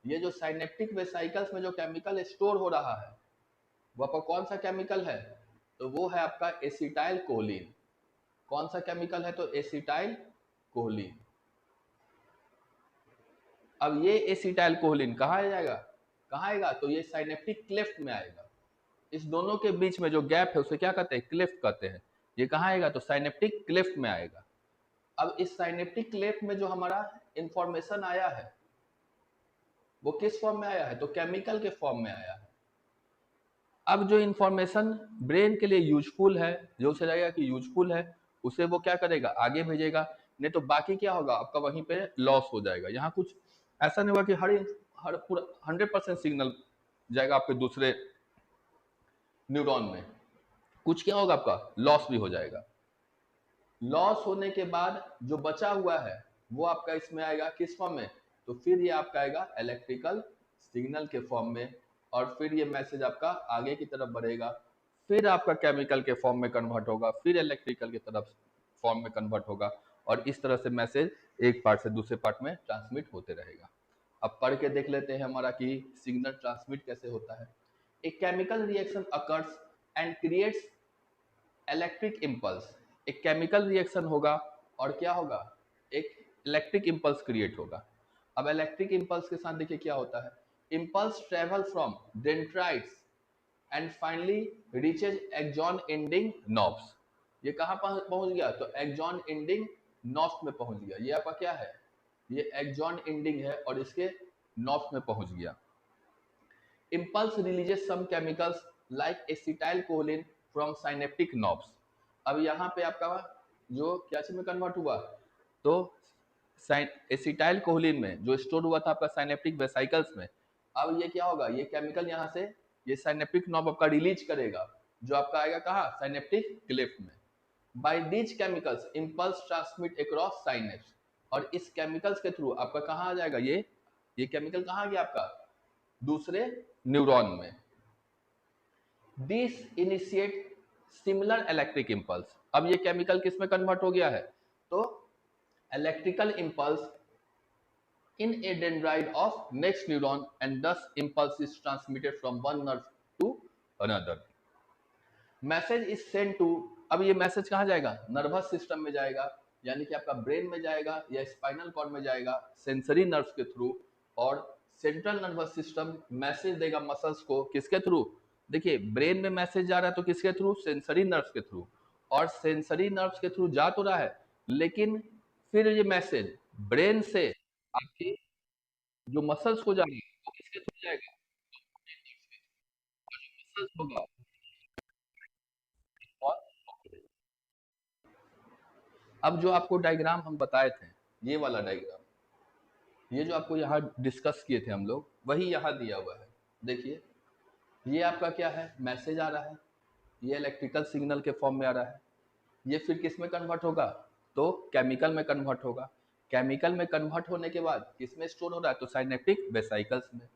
ये जो साइनेप्टिक वेसाइकल्स में जो केमिकल स्टोर हो रहा है वो आपका कौन सा केमिकल है? तो वो है आपका एसिटाइल कोलिन। कौन सा केमिकल है? तो एसिटाइल कोलिन। अब ये एसिटाइल कोलिन कहाँ आ जाएगा? कहाँ आएगा? तो ये साइनेप्टिक क्लेफ्ट में आएगा। इस दोनों के बीच में जो गैप है उसे क्या कहते हैं? क्लेफ्ट कहते हैं। ये कहाँ आएगा? तो साइनेप्टिक क्लेफ्ट में आएगा। अब इस साइनेप्टिक क्लेफ्ट में जो हमारा इंफॉर्मेशन आया है वो किस फॉर्म में आया है? तो केमिकल के फॉर्म में आया है। अब जो इंफॉर्मेशन ब्रेन के लिए यूजफुल है, जो उसे लगेगा कि यूजफुल है, उसे वो क्या करेगा? आगे भेजेगा। नहीं तो बाकी क्या होगा? आपका वहीं पे लॉस हो जाएगा। यहाँ कुछ ऐसा नहीं होगा कि हर पूरा 100% सिग्नल जाएगा आपके दूसरे न्यूरॉन में। कुछ क्या होगा? आपका लॉस भी हो जाएगा। लॉस होने के बाद जो बचा हुआ है वो आपका इसमें आएगा किस फॉर्म में? तो फिर ये आपका आएगा इलेक्ट्रिकल सिग्नल के फॉर्म में, और फिर ये मैसेज आपका आगे की तरफ बढ़ेगा, फिर आपका केमिकल के फॉर्म में कन्वर्ट होगा, फिर इलेक्ट्रिकल की तरफ फॉर्म में कन्वर्ट होगा, और इस तरह से मैसेज एक पार्ट से दूसरे पार्ट में ट्रांसमिट होते रहेगा। अब पढ़ के देख लेते हैं हमारा कि सिग्नल ट्रांसमिट कैसे होता है। A chemical reaction occurs and creates electric impulse. एक केमिकल रिएक्शन होगा और क्या होगा? एक इलेक्ट्रिक इम्पल्स क्रिएट होगा। अब इलेक्ट्रिक इम्पल्स के साथ देखिए क्या होता है। Impulse travel from dendrites and finally reaches axon ending knobs. ये कहाँ पहुंच गया? तो एक्सॉन एंडिंग नॉब्स में पहुंच गया। ये आपका क्या है? ये एक्सॉन एंडिंग है और इसके नॉब्स में पहुंच गया। Impulse releases some chemicals like acetylcholine from synaptic knobs। अब यहाँ पे आपका जो क्या चीज में कन्वर्ट हुआ? तो एसिटाइल कोलिन में जो स्टोर हुआ था आपका साइनेप्टिक वेसाइकल्स में, अब ये क्या होगा? ये केमिकल यहाँ से ये साइनेप्टिक नॉब आपका रिलीज करेगा, जो आपका आएगा कहाँ? साइनेप्टिक क्लेफ्ट में। By these chemicals impulse transmit across synapse. और इस केमिकल्स के थ्रू आपका कहाँ आ जाएगा? ये केमिकल कहाँ गया आपका? दूसरे न्यूरॉन में। This initiate similar electric impulse. अब ये केमिकल किस में कन्वर्ट हो गया है? तो electrical impulse in a dendrite of next neuron, and thus impulse is transmitted from one nerve to another। Message is send to, अब ये मैसेज कहाँ जाएगा, नर्वस सिस्टम में जाएगा, यानी कि आपका ब्रेन में जाएगा या स्पाइनल कॉर्ड में जाएगा सेंसरी नर्व्स के थ्रू, और सेंट्रल नर्वस सिस्टम मैसेज देगा मसल्स को किसके थ्रू, देखिए ब्रेन में मैसेज जा रहा है तो किसके थ्रू, सेंसरी नर्व्स के थ्रू, और सेंसरी नर्व्स के थ्रू जा तो रहा है, लेकिन फिर ये मैसेज ब्रेन से आपकी जो मसल्स को जा रही है वो किसके थ्रू जाएगा, मसल्स होगा। और अब जो आपको डायग्राम हम बताए थे, ये वाला डायग्राम, ये जो आपको यहाँ डिस्कस किए थे हम लोग, वही यहाँ दिया हुआ है। देखिए ये आपका क्या है, मैसेज आ रहा है, ये इलेक्ट्रिकल सिग्नल के फॉर्म में आ रहा है, ये फिर किस में कन्वर्ट होगा, तो केमिकल में कन्वर्ट होगा, केमिकल में कन्वर्ट होने के बाद किस में स्टोर हो रहा है, तो साइनेप्टिक वेसाइकल्स में।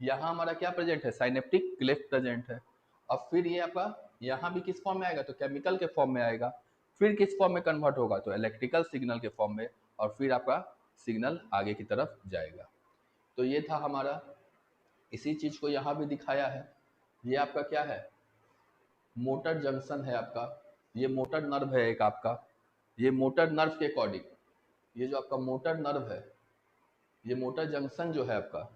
यहाँ हमारा क्या प्रेजेंट है, साइनेप्टिक क्लेफ्ट प्रेजेंट है। अब फिर ये आपका यहाँ भी किस फॉर्म में आएगा, तो केमिकल के फॉर्म में आएगा, फिर किस फॉर्म में कन्वर्ट होगा, तो इलेक्ट्रिकल सिग्नल के फॉर्म में, और फिर आपका सिग्नल आगे की तरफ जाएगा। तो ये था हमारा, इसी चीज को यहाँ भी दिखाया है। ये आपका क्या है, मोटर जंक्शन है आपका, ये मोटर नर्व है एक आपका, ये मोटर नर्व के अकॉर्डिंग, ये जो आपका मोटर नर्व है, ये मोटर जंक्शन जो है आपका,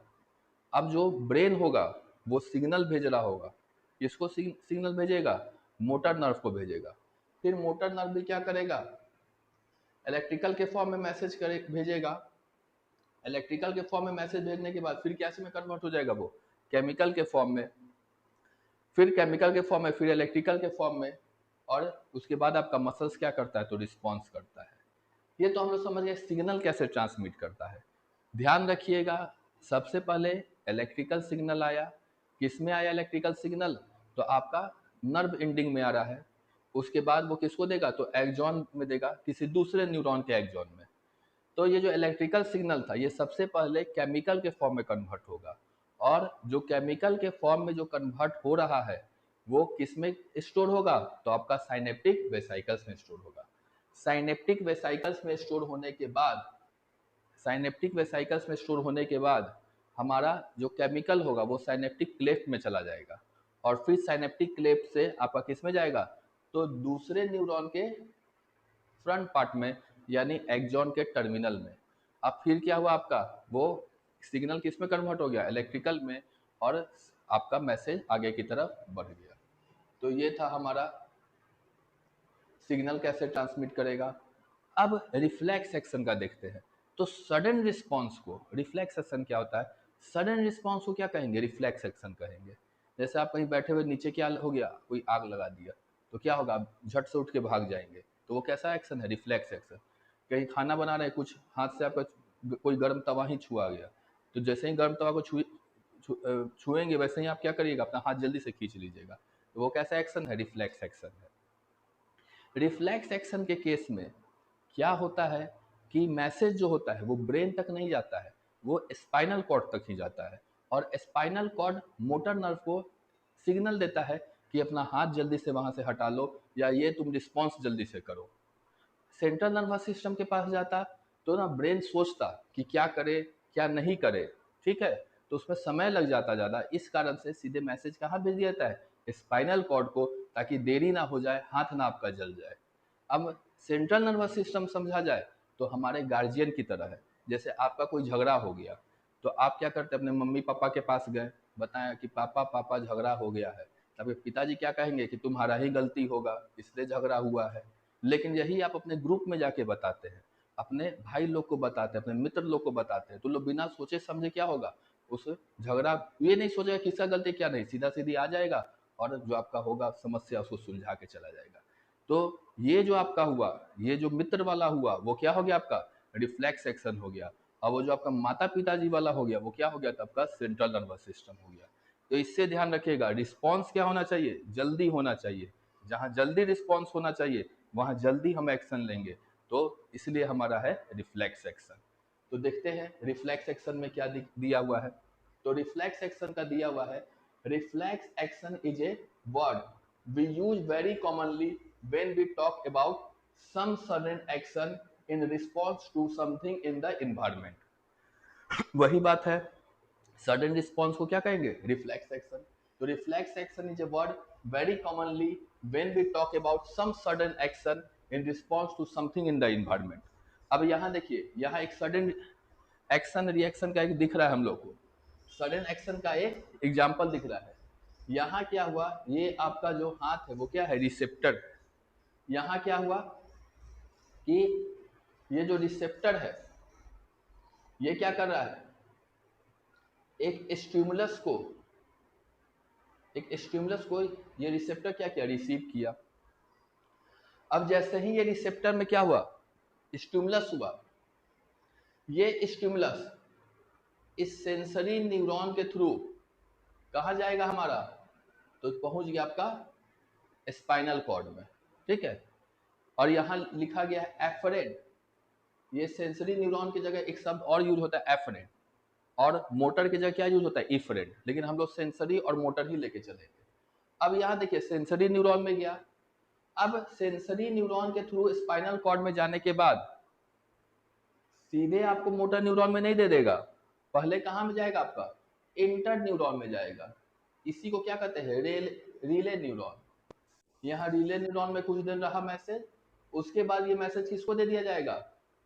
अब जो ब्रेन होगा वो सिग्नल भेज रहा होगा, किसको सिग्नल भेजेगा, मोटर नर्व को भेजेगा, फिर मोटर नर्व भी क्या करेगा, इलेक्ट्रिकल के फॉर्म में मैसेज करे भेजेगा, इलेक्ट्रिकल के फॉर्म में मैसेज भेजने के बाद फिर क्या में कन्वर्ट हो जाएगा, वो केमिकल के फॉर्म में, फिर केमिकल के फॉर्म में, फिर इलेक्ट्रिकल के फॉर्म में, और उसके बाद आपका मसल्स क्या करता है, तो रिस्पॉन्स करता है। ये तो हम लोग समझ गए सिग्नल कैसे ट्रांसमिट करता है। ध्यान रखिएगा, सबसे पहले इलेक्ट्रिकल सिग्नल आया, किस में आया इलेक्ट्रिकल सिग्नल, तो आपका नर्व एंडिंग में आ रहा है, उसके बाद वो किसको देगा, तो एक्सॉन में देगा, किसी दूसरे न्यूरॉन के एक्सॉन में। तो ये जो इलेक्ट्रिकल सिग्नल था ये सबसे पहले केमिकल के फॉर्म में कन्वर्ट होगा, और जो केमिकल के फॉर्म में जो कन्वर्ट हो रहा है वो किस में स्टोर होगा, तो आपका साइनेप्टिक वेसाइकल्स में स्टोर होगा। साइनेप्टिक वेसाइकल्स में स्टोर होने के बाद, साइनेप्टिक वेसाइकल्स में स्टोर होने के बाद हमारा जो केमिकल होगा वो साइनेप्टिक क्लेफ्ट में चला जाएगा, और फिर साइनेप्टिक क्लेफ्ट से आपका किस में जाएगा, तो दूसरे न्यूरॉन के फ्रंट पार्ट में, यानी एक्सॉन के टर्मिनल में। अब फिर क्या हुआ आपका, वो सिग्नल किस में कन्वर्ट हो गया, इलेक्ट्रिकल में, और आपका मैसेज आगे की तरफ बढ़ गया। तो ये था हमारा सिग्नल कैसे ट्रांसमिट करेगा। अब रिफ्लेक्स एक्शन का देखते हैं। तो सडन रिस्पॉन्स को, रिफ्लेक्स एक्शन क्या होता है, सडन रिस्पॉन्स को क्या कहेंगे, रिफ्लेक्स एक्शन कहेंगे। जैसे आप कहीं बैठे हुए नीचे क्या हो गया, कोई आग लगा दिया, तो क्या होगा, आप झट से उठ के भाग जाएंगे, तो वो कैसा एक्शन है, रिफ्लेक्स एक्शन। कहीं खाना बना रहे हैं, कुछ हाथ से आपका कोई गर्म तवा ही छुआ गया, तो जैसे ही गर्म तवा को छुएंगे वैसे ही आप क्या करिएगा, अपना हाथ जल्दी से खींच लीजिएगा, तो वो कैसा एक्शन है, रिफ्लेक्स एक्शन है। रिफ्लेक्स एक्शन के केस में क्या होता है कि मैसेज जो होता है वो ब्रेन तक नहीं जाता है, वो स्पाइनल कॉर्ड तक ही जाता है, और स्पाइनल कॉर्ड मोटर नर्व को सिग्नल देता है कि अपना हाथ जल्दी से वहां से हटा लो, या ये तुम रिस्पॉन्स जल्दी से करो। सेंट्रल नर्वस सिस्टम के पास जाता तो ना ब्रेन सोचता कि क्या करे क्या नहीं करे, ठीक है, तो उसमें समय लग जाता ज़्यादा, इस कारण से सीधे मैसेज कहाँ भेज दिया जाता है, स्पाइनल कॉर्ड को, ताकि देरी ना हो जाए, हाथ ना आपका जल जाए। अब सेंट्रल नर्वस सिस्टम समझा जाए तो हमारे गार्जियन की तरह है। जैसे आपका कोई झगड़ा हो गया, तो आप क्या करते हैं, अपने मम्मी पापा के पास गए, बताया कि पापा पापा झगड़ा हो गया है, तब पिताजी क्या कहेंगे कि तुम्हारा ही गलती होगा इसलिए झगड़ा हुआ है। लेकिन यही आप अपने ग्रुप में जाके बताते हैं, अपने भाई लोग को बताते हैं, अपने मित्र लोग को बताते हैं, तो लोग बिना सोचे समझे क्या होगा, उस झगड़ा, ये नहीं सोचेगा किसका गलती क्या नहीं, सीधा सीधी आ जाएगा, और जो आपका होगा समस्या उसको सुलझा के चला जाएगा। तो ये जो आपका हुआ, ये जो मित्र वाला हुआ, वो क्या हो गया, आपका रिफ्लेक्स एक्शन हो गया। और वो जो आपका माता पिताजी वाला हो गया, वो क्या हो गया, तो आपका सेंट्रल नर्वस सिस्टम हो गया। तो इससे ध्यान रखिएगा, रिस्पॉन्स क्या होना चाहिए, जल्दी होना चाहिए, जहां जल्दी रिस्पॉन्स होना चाहिए वहां जल्दी हम एक्शन लेंगे, तो इसलिए हमारा है रिफ्लेक्स एक्शन। तो देखते हैं रिफ्लेक्स एक्शन में क्या दिया हुआ है। तो रिफ्लेक्स एक्शन का दिया हुआ है, reflex action is a word we use very commonly when we talk about some sudden action in response to something in the environment। वही बात है, सडन रिस्पॉन्स को क्या कहेंगे, रिफ्लेक्स एक्शन। तो reflex action is a word very commonly when we talk about some sudden action in response to something in the environment. अब यहाँ देखिए, यहाँ एक सडन एक्शन रिएक्शन का एक दिख रहा है हम लोग को, सडन एक्शन का एक एग्जाम्पल दिख रहा है। यहाँ क्या हुआ, ये आपका जो हाथ है वो क्या है, रिसेप्टर। यहाँ क्या हुआ कि ये जो रिसेप्टर है ये क्या कर रहा है, एक स्टिमुलस को ये रिसेप्टर क्या किया, रिसीव किया। अब जैसे ही ये रिसेप्टर में क्या हुआ, स्टिमुलस हुआ, ये स्टिमुलस इस सेंसरी न्यूरॉन के थ्रू कहाँ जाएगा हमारा, तो पहुंच गया आपका स्पाइनल कॉर्ड में, ठीक है। और यहाँ लिखा गया है एफरेंट, ये सेंसरी न्यूरॉन की जगह एक शब्द और यूज होता है एफरेंट, और मोटर की जगह क्या यूज होता है, इफरेंट, लेकिन हम लोग सेंसरी और मोटर ही लेके चलेंगे। अब यहाँ देखिए सेंसरी न्यूरॉन में गया, अब सेंसरी न्यूरॉन के थ्रू स्पाइनल कॉर्ड में जाने के बाद सीधे आपको मोटर न्यूरॉन में नहीं दे देगा, पहले कहाँ में जाएगा, आपका इंटर न्यूरॉन में जाएगा। इसी को क्या कहते हैं, रिले न्यूरॉन। यहाँ रिले न्यूरॉन में कुछ दिन रहा मैसेज, उसके बाद ये मैसेज किसको दे दिया जाएगा,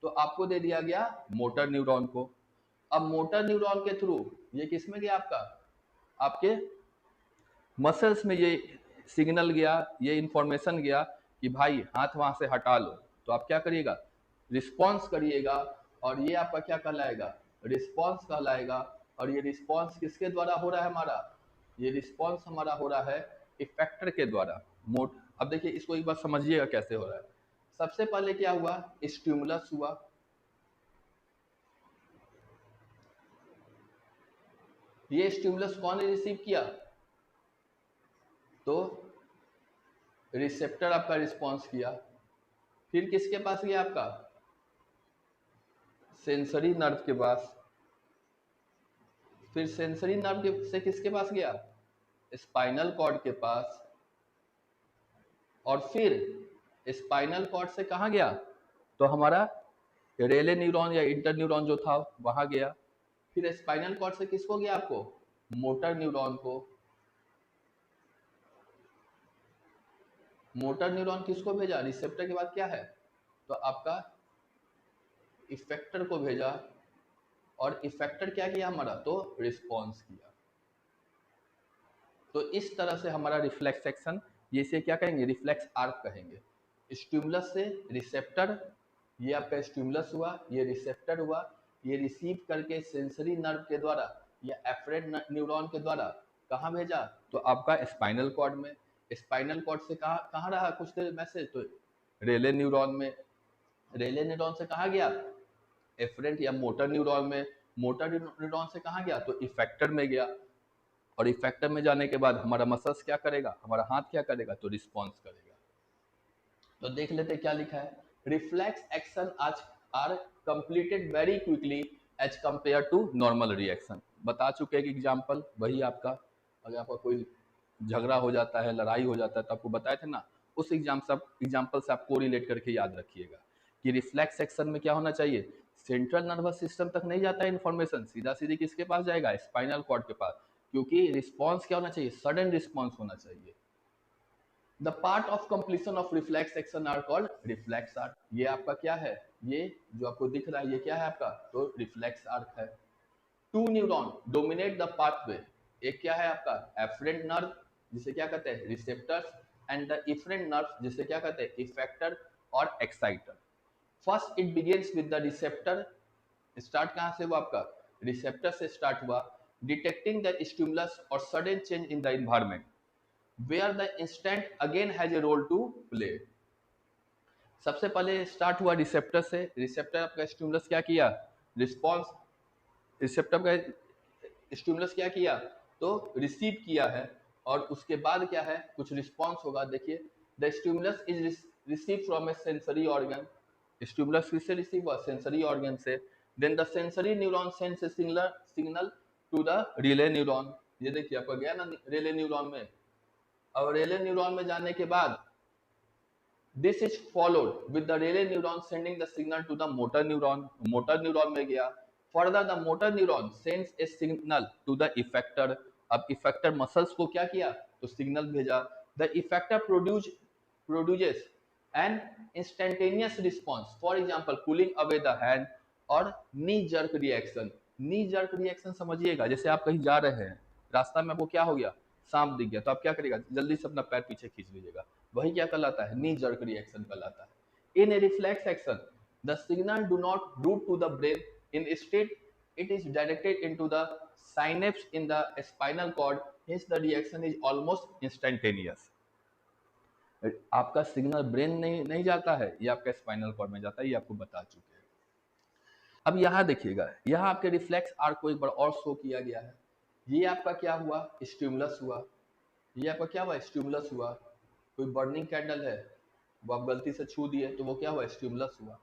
तो आपको दे दिया गया मोटर न्यूरॉन को। अब मोटर न्यूरॉन के थ्रू ये किस में गया, आपके मसल्स में ये सिग्नल गया, ये इंफॉर्मेशन गया कि भाई हाथ वहां से हटा लो, तो आप क्या करिएगा, रिस्पॉन्स करिएगा, और ये आपका क्या कहलाएगा, रिस्पॉन्स कहलाएगा। और ये रिस्पॉन्स किसके द्वारा हो रहा है हमारा, ये रिस्पॉन्स हमारा हो रहा है इफेक्टर के द्वारा। अब देखिए इसको एक बार समझिएगा कैसे हो रहा है। सबसे पहले क्या हुआ, स्टिमुलस हुआ, ये स्टिमुलस कौन ने रिसीव किया, तो रिसेप्टर आपका रिस्पॉन्स किया। फिर किसके पास गया, आपका सेंसरी नर्व के पास, फिर सेंसरी नर्व से किसके पास गया, स्पाइनल कॉर्ड के पास, और फिर स्पाइनल कॉर्ड से कहाँ गया, तो हमारा रेले न्यूरॉन या इंटर न्यूरॉन जो था वहां गया। फिर स्पाइनल कॉर्ड से किसको गया, आपको मोटर न्यूरॉन को। मोटर न्यूरॉन किसको भेजा, रिसेप्टर के बाद क्या है, तो आपका इफेक्टर को भेजा, और इफेक्टर क्या किया हमारा, तो रिस्पॉन्स किया। तो इस तरह से हमारा रिफ्लेक्स एक्शन, इसे क्या कहेंगे, रिफ्लेक्स आर्क कहेंगे। स्टिमुलस से रिसेप्टर, ये आपका स्टिमुलस हुआ, ये रिसेप्टर हुआ, ये रिसीव करके सेंसरी नर्व के द्वारा या एफरेंट न्यूरॉन के द्वारा कहाँ भेजा, तो आपका स्पाइनल कॉर्ड में। स्पाइनल कॉर्ड से कहाँ रहा कुछ देर मैसेज, तो रेले न्यूरॉन में। रेले न्यूरॉन से कहाँ गया, एफरेंट या मोटर न्यूरॉन में। मोटर न्यूरॉन से कहाँ गया, तो इफेक्टर में गया, और इफेक्टर में जाने के बाद हमारा मसल्स क्या करेगा, हमारा हाथ क्या करेगा, तो रिस्पॉन्स करेगा। तो देख लेते क्या लिखा है, reflex action are completed very quickly as compare to normal reaction. बता चुके हैं कि एग्जाम्पल वही आपका, अगर आपका कोई झगड़ा हो जाता है, लड़ाई हो जाता है, तो आपको बताए थे ना, उस एग्जाम्पल से आप कोरिलेट करके याद रखिएगा कि रिफ्लेक्स एक्शन में क्या होना चाहिए, सेंट्रल नर्वस सिस्टम तक नहीं जाता है इन्फॉर्मेशन, सीधा सीधी किसके पास जाएगा, स्पाइनल कॉर्ड के पास, क्योंकि रिस्पॉन्स क्या होना चाहिए, सडन रिस्पॉन्स होना चाहिए। The part of completion of reflex action are called reflex arc. ये आपका क्या है, ये जो आपको दिख रहा है ये क्या है आपका, तो रिफ्लेक्स आर्क है। Two neuron dominate the pathway, एक क्या है आपका एफरेंट नर्व जिसे क्या कहते हैं receptors, and the efferent nerve जिसे क्या कहते हैं इफेक्टर और exciter. First it begins with the receptor, start कहाँ से हुआ आपका, रिसेप्टर से स्टार्ट हुआ, डिटेक्टिंग द स्टिमुलस और sudden change in the environment where the instant again has a role to play। सबसे पहले स्टार्ट हुआ रिसेप्टर से, रिसेप्टर आपका स्टिमुलस क्या किया, रिस्पॉन्स, रिसेप्टर का स्टिमुलस क्या किया, तो रिसीव किया है, और उसके बाद क्या है, कुछ रिस्पॉन्स होगा। देखिए the stimulus is receive from a sensory organ, stimulus किससे रिसीव हुआ, सेंसरी ऑर्गन से। Then the sensory neuron sends a signal to the relay neuron, ये देखिए आपका गया ना रिले न्यूरॉन में। अब रेले न्यूरॉन में जाने के बाद this is followed with the relay neuron sending the signal to the motor neuron, motor neuron में गया। Further the motor neuron sends a signal to the effector, अब इफेक्टर मसल्स को क्या किया, तो सिग्नल भेजा The effector produces an instantaneous response. For example, pulling away the hand और knee jerk reaction. knee jerk reaction समझिएगा, जैसे आप कहीं जा रहे हैं, रास्ता में आपको क्या हो गया, सांप दिख गया, तो आप क्या करेगा, जल्दी से अपना पैर पीछे खींच लीजिएगा, वही क्या कहलाता है, knee jerk reaction कहलाता है. In a reflex action, the signal do not route to the brain. Instead, it is directed into the synapse in the spinal cord. Hence, the reaction is almost instantaneous. आपका signal brain नहीं नहीं जाता है, ये आपका spinal cord में जाता है, ये आपको बता चुके हैं. अब यहाँ देखिएगा, यहाँ आपके रिफ्लेक्स आर्क को एक बार और शो किया गया है. ये आपका क्या हुआ, स्टिमुलस हुआ. ये आपका क्या हुआ, स्टिमुलस हुआ. कोई बर्निंग कैंडल है, वो आप गलती से छू दिए तो वो क्या हुआ, स्टिमुलस हुआ.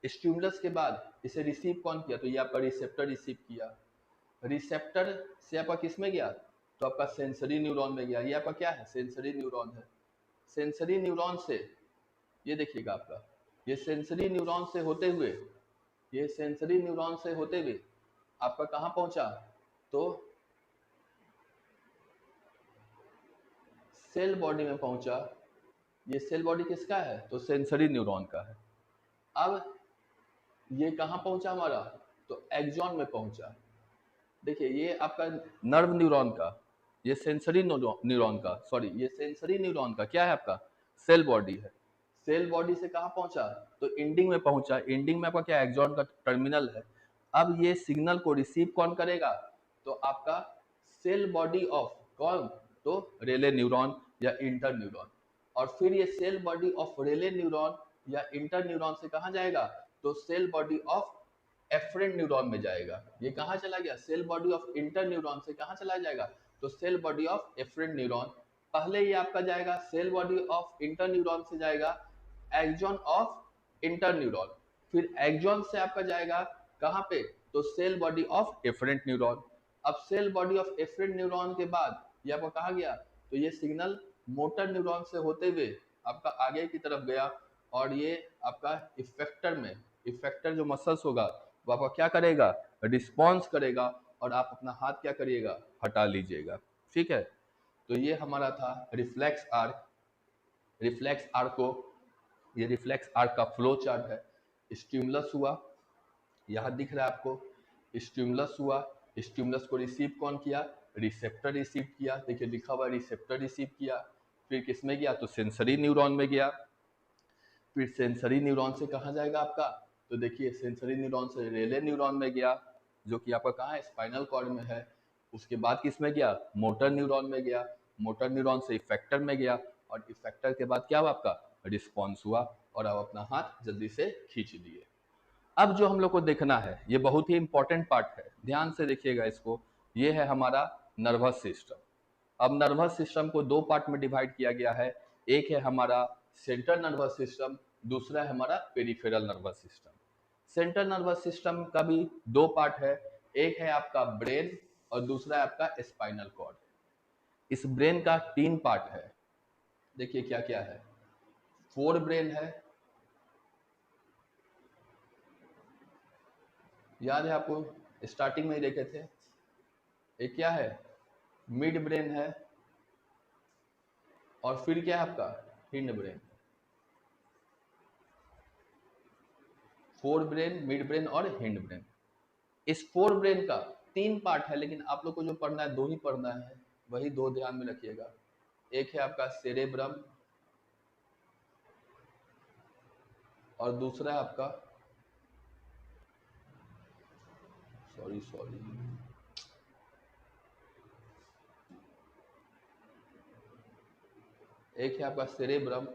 स्टिमुलस के बाद इसे रिसीव कौन किया, तो ये आपका रिसेप्टर रिसीव किया. रिसेप्टर से आपका किस में गया, तो आपका सेंसरी न्यूरॉन में गया. ये आपका क्या है, सेंसरी न्यूरॉन है. सेंसरी न्यूरॉन से, ये देखिएगा आपका, ये सेंसरी न्यूरॉन से होते हुए, ये सेंसरी न्यूरॉन से होते हुए आपका कहाँ पहुंचा, तो सेल बॉडी में पहुंचा. ये सेल बॉडी किसका है, तो सेंसरी न्यूरॉन का है. अब ये कहाँ पहुंचा हमारा, तो एक्सॉन में पहुंचा. देखिए ये आपका नर्व न्यूरॉन का, ये सेंसरी न्यूरॉन का, सॉरी ये सेंसरी न्यूरॉन का क्या है, आपका सेल बॉडी है. सेल बॉडी से कहाँ पहुंचा, तो एंडिंग में पहुंचा. एंडिंग में आपका क्या, एक्सॉन का टर्मिनल है. अब ये सिग्नल को रिसीव कौन करेगा, तो आपका सेल बॉडी ऑफ कौन, तो रेले न्यूरॉन या इंटर न्यूरॉन. और फिर ये cell body of relay neuron या इंटर न्यूरॉन से कहाँ जाएगा, तो cell body of efferent neuron में जाएगा. ये कहाँ चला गया, cell body of inter neuron से कहाँ चला जाएगा, तो cell body of efferent neuron. पहले ये आपका जाएगा cell body of inter neuron से जाएगा एक्सॉन ऑफ इंटर न्यूरॉन. फिर एक्सॉन से आपका जाएगा कहाँ पे, तो cell body of efferent neuron. अब cell body of efferent neuron के बाद ये आपका कहाँ गया, तो ये सिग्नल मोटर न्यूरॉन से होते हुए आपका आगे की तरफ गया. और ये आपका इफेक्टर में, इफेक्टर जो मसल्स होगा वो आपका क्या करेगा, रिस्पॉन्स करेगा, और आप अपना हाथ क्या करिएगा, हटा लीजिएगा. ठीक है, तो ये हमारा था रिफ्लेक्स आर्क. रिफ्लेक्स आर्क को, ये रिफ्लेक्स आर्क का फ्लो चार्ट है. स्टिमुलस हुआ, यहाँ दिख रहा है आपको, स्टिमुलस हुआ. स्टिमुलस को रिसीव कौन किया, रिसेप्टर रिसीव किया. देखिए लिखा हुआ रिसेप्टर रिसीव किया. फिर किस में गया, तो सेंसरी न्यूरॉन में गया. फिर सेंसरी न्यूरॉन से कहाँ जाएगा आपका, तो देखिए सेंसरी न्यूरॉन से रेले न्यूरॉन में गया, जो कि आपका कहाँ है, स्पाइनल कॉर्ड में है. उसके बाद किस में गया, मोटर न्यूरॉन में गया. मोटर न्यूरॉन से इफेक्टर में गया, और इफेक्टर के बाद क्या हुआ, आपका रिस्पॉन्स हुआ, और आप अपना हाथ जल्दी से खींच लिए. अब जो हम लोग को देखना है, ये बहुत ही इंपॉर्टेंट पार्ट है, ध्यान से देखिएगा इसको. ये है हमारा नर्वस सिस्टम. अब नर्वस सिस्टम को दो पार्ट में डिवाइड किया गया है. एक है हमारा सेंट्रल नर्वस सिस्टम, दूसरा है हमारा peripheral nervous system. Central nervous system का भी दो पार्ट है. एक है आपका ब्रेन और दूसरा है आपका स्पाइनल कॉर्ड. इस ब्रेन का तीन पार्ट है. देखिए क्या क्या है, फोर ब्रेन है, याद है आपको, स्टार्टिंग में ही देखे थे. एक क्या है, मिड ब्रेन है, और फिर क्या है आपका hind brain. Fore brain, mid brain और हिंड ब्रेन. इस फोर ब्रेन का तीन पार्ट है, लेकिन आप लोग को जो पढ़ना है दो ही पढ़ना है, वही दो ध्यान में रखिएगा. एक है आपका सेरेब्रम, और दूसरा है आपका, सॉरी सॉरी, एक है आपका सेरेब्रम,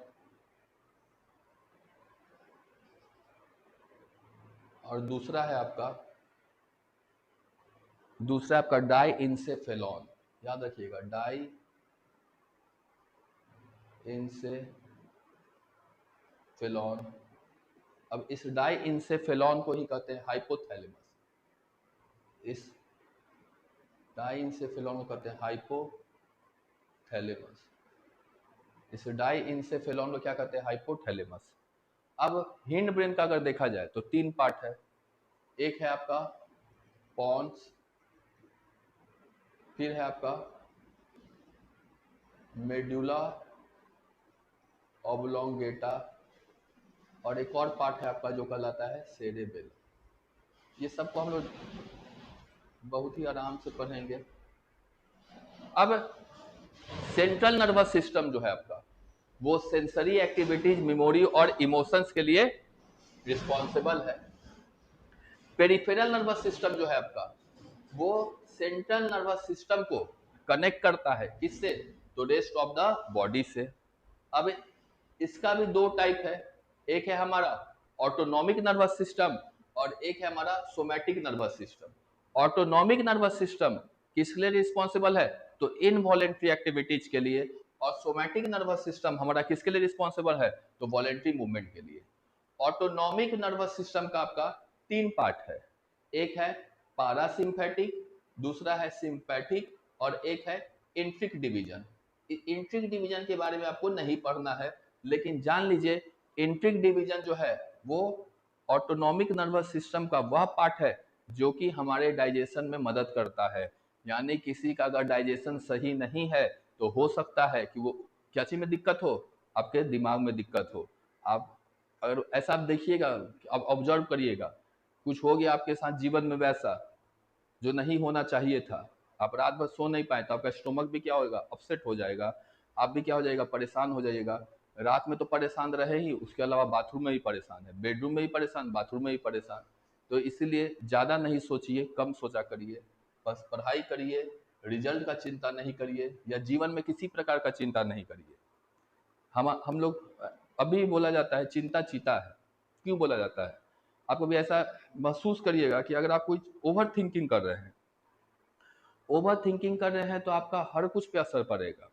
और दूसरा है आपका, दूसरा आपका डाई इंसेफेलॉन. याद रखिएगा, डाई इंसेफेलॉन. अब इस डाई इंसेफेलॉन को ही कहते हैं हाइपोथैलेमस. इस डाई इंसेफेलॉन को कहते हैं हाइपोथैलेमस. इस डाई इंसेफेलॉन को क्या कहते हैं, हाइपोथैलेमस. अब हिंड ब्रेन का अगर देखा जाए तो तीन पार्ट है. एक है आपका पॉन्स, फिर है आपका मेडुला ऑब्लोंगेटा, और एक और पार्ट है आपका जो कहलाता है सेरेबेलम। ये सबको हम लोग बहुत ही आराम से पढ़ेंगे। अब सेंट्रल नर्वस सिस्टम जो है आपका, वो सेंसरी एक्टिविटीज, मेमोरी और इमोशंस के लिए रिस्पॉन्सिबल है। पेरिफेरल नर्वस सिस्टम जो है आपका, वो सेंट्रल नर्वस सिस्टम को कनेक्ट करता है किससे, तो रेस्ट ऑफ द बॉडी से। अब इसका भी दो टाइप है, एक है हमारा ऑटोनॉमिक नर्वस सिस्टम और एक है हमारा somatic nervous system. Autonomic nervous system किसके लिए रिस्पॉन्सिबल है, तो इनवॉलेंट्री एक्टिविटीज के लिए, और सोमैटिक नर्वस सिस्टम हमारा किसके लिए रिस्पॉन्सिबल है, तो वॉलेंट्री मूवमेंट के लिए। ऑटोनॉमिक नर्वस सिस्टम का आपका तीन पार्ट है, एक है पारासिम्पैथिक, दूसरा है सिंपैथिक और एक है इंट्रिक डिवीजन। इंट्रिक डिवीजन के बारे में आपको नहीं पढ़ना है, लेकिन जान लीजिए इंट्रिक डिवीजन जो है वो ऑटोनॉमिक नर्वस सिस्टम का वह पार्ट है जो कि हमारे डाइजेशन में मदद करता है। यानी किसी का अगर डाइजेशन सही नहीं है तो हो सकता है कि वो क्या चीज में दिक्कत हो, आपके दिमाग में दिक्कत हो। आप अगर ऐसा आप देखिएगा, आप ऑब्जर्व करिएगा, कुछ हो गया आपके साथ जीवन में वैसा जो नहीं होना चाहिए था, आप रात भर सो नहीं पाए तो आपका स्टोमक भी क्या होगा, अपसेट हो जाएगा, आप भी क्या हो जाएगा, परेशान हो जाइएगा। रात में तो परेशान रहे ही, उसके अलावा बाथरूम में भी परेशान है, बेडरूम में भी परेशान, बाथरूम में भी परेशान। तो इसीलिए ज़्यादा नहीं सोचिए, कम सोचा करिए, बस पढ़ाई करिए, रिजल्ट का चिंता नहीं करिए, या जीवन में किसी प्रकार का चिंता नहीं करिए। हम लोग अभी बोला जाता है चिंता चीता है, क्यों बोला जाता है, आप कभी ऐसा महसूस करिएगा कि अगर आप कोई ओवर थिंकिंग कर रहे हैं, ओवर थिंकिंग कर रहे हैं तो आपका हर कुछ पे असर पड़ेगा,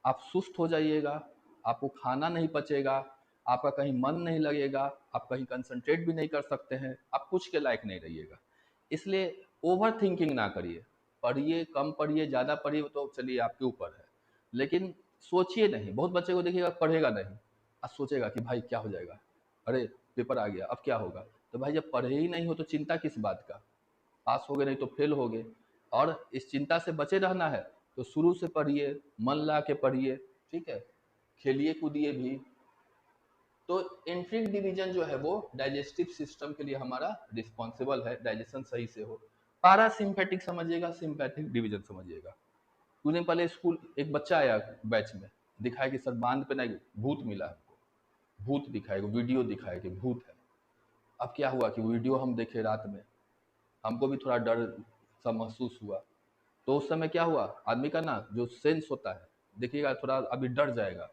आप सुस्त हो जाइएगा, आपको खाना नहीं पचेगा, आपका कहीं मन नहीं लगेगा, आप कहीं कंसंट्रेट भी नहीं कर सकते हैं, आप कुछ के लायक नहीं रहिएगा। इसलिए ओवर थिंकिंग ना करिए, पढ़िए, कम पढ़िए, ज़्यादा पढ़िए तो चलिए आपके ऊपर है, लेकिन सोचिए नहीं। बहुत बच्चे को देखिएगा पढ़ेगा नहीं, आज सोचेगा कि भाई क्या हो जाएगा, अरे पेपर आ गया अब क्या होगा। तो भाई जब पढ़े ही नहीं हो तो चिंता किस बात का, पास हो गए नहीं तो फेल हो गए। और इस चिंता से बचे रहना है तो शुरू से पढ़िए, मन ला के पढ़िए, ठीक है, खेलिए कूदिए भी। तो एंट्रिक डिवीजन जो है वो डाइजेस्टिव सिस्टम के लिए हमारा रिस्पॉन्सिबल है, डाइजेशन सही से हो। पारासिम्पैथिक समझिएगा, सिंपैथिक डिवीजन समझिएगा। कुछ दिन पहले स्कूल एक बच्चा आया बैच में, दिखाया कि सर बांध पे ना भूत मिला हमको, भूत दिखाएगा, वीडियो दिखाया कि भूत है। अब क्या हुआ कि वीडियो हम देखे रात में, हमको भी थोड़ा डर सा महसूस हुआ। तो उस समय क्या हुआ, आदमी का ना जो सेंस होता है, देखिएगा थोड़ा अभी डर जाएगा,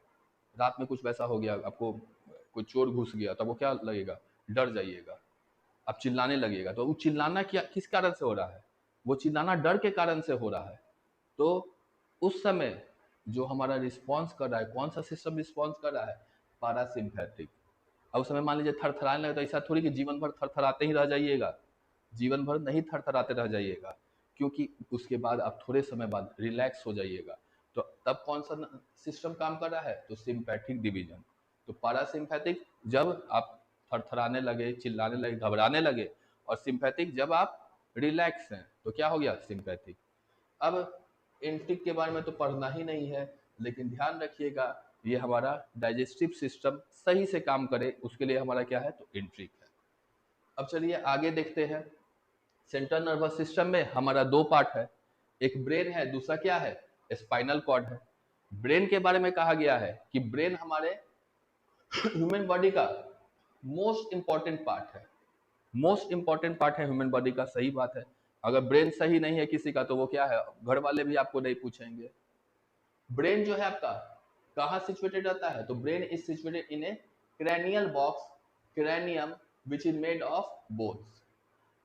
रात में कुछ वैसा हो गया, आपको कोई चोर घुस गया तो वो क्या लगेगा, डर जाइएगा, आप चिल्लाने लगेगा। तो वो चिल्लाना क्या किस कारण से हो रहा है, वो चिल्लाना डर के कारण से हो रहा है। तो उस समय जो हमारा रिस्पॉन्स कर रहा है, कौन सा सिस्टम रिस्पॉन्स कर रहा है, पारासिम्पैथिक। अब उस समय मान लीजिए थरथराने लगे, तो ऐसा थोड़ी कि जीवन भर थरथराते ही रह जाइएगा, जीवन भर नहीं थरथराते रह जाइएगा, क्योंकि उसके बाद आप थोड़े समय बाद रिलैक्स हो जाइएगा। तो तब कौन सा सिस्टम काम कर रहा है, तो सिंपैथिक डिवीजन। तो पारासिम्पैथिक जब आप थरथराने लगे, चिल्लाने लगे, घबराने लगे, और सिंपैथिक जब आप रिलैक्स हैं, तो क्या हो गया, सिंपैथिक। अब इंट्रिक के बारे में तो पढ़ना ही नहीं है, लेकिन ध्यान रखिएगा ये हमारा डाइजेस्टिव सिस्टम सही से काम करे उसके लिए हमारा क्या है, तो इंट्रिक है। अब चलिए आगे देखते हैं। सेंट्रल नर्वस सिस्टम में हमारा दो पार्ट है, एक ब्रेन है, दूसरा क्या है, स्पाइनल कॉर्ड है। ब्रेन के बारे में कहा गया है कि ब्रेन हमारे ह्यूमन बॉडी का मोस्ट इंपॉर्टेंट पार्ट है, मोस्ट इंपॉर्टेंट पार्ट है ह्यूमन बॉडी का, सही बात है। अगर ब्रेन सही नहीं है किसी का तो वो क्या है, घर वाले भी आपको नहीं पूछेंगे। ब्रेन जो है आपका कहाँ सिचुएटेड रहता है, तो brain is situated in A cranial box, cranium which is made of bones.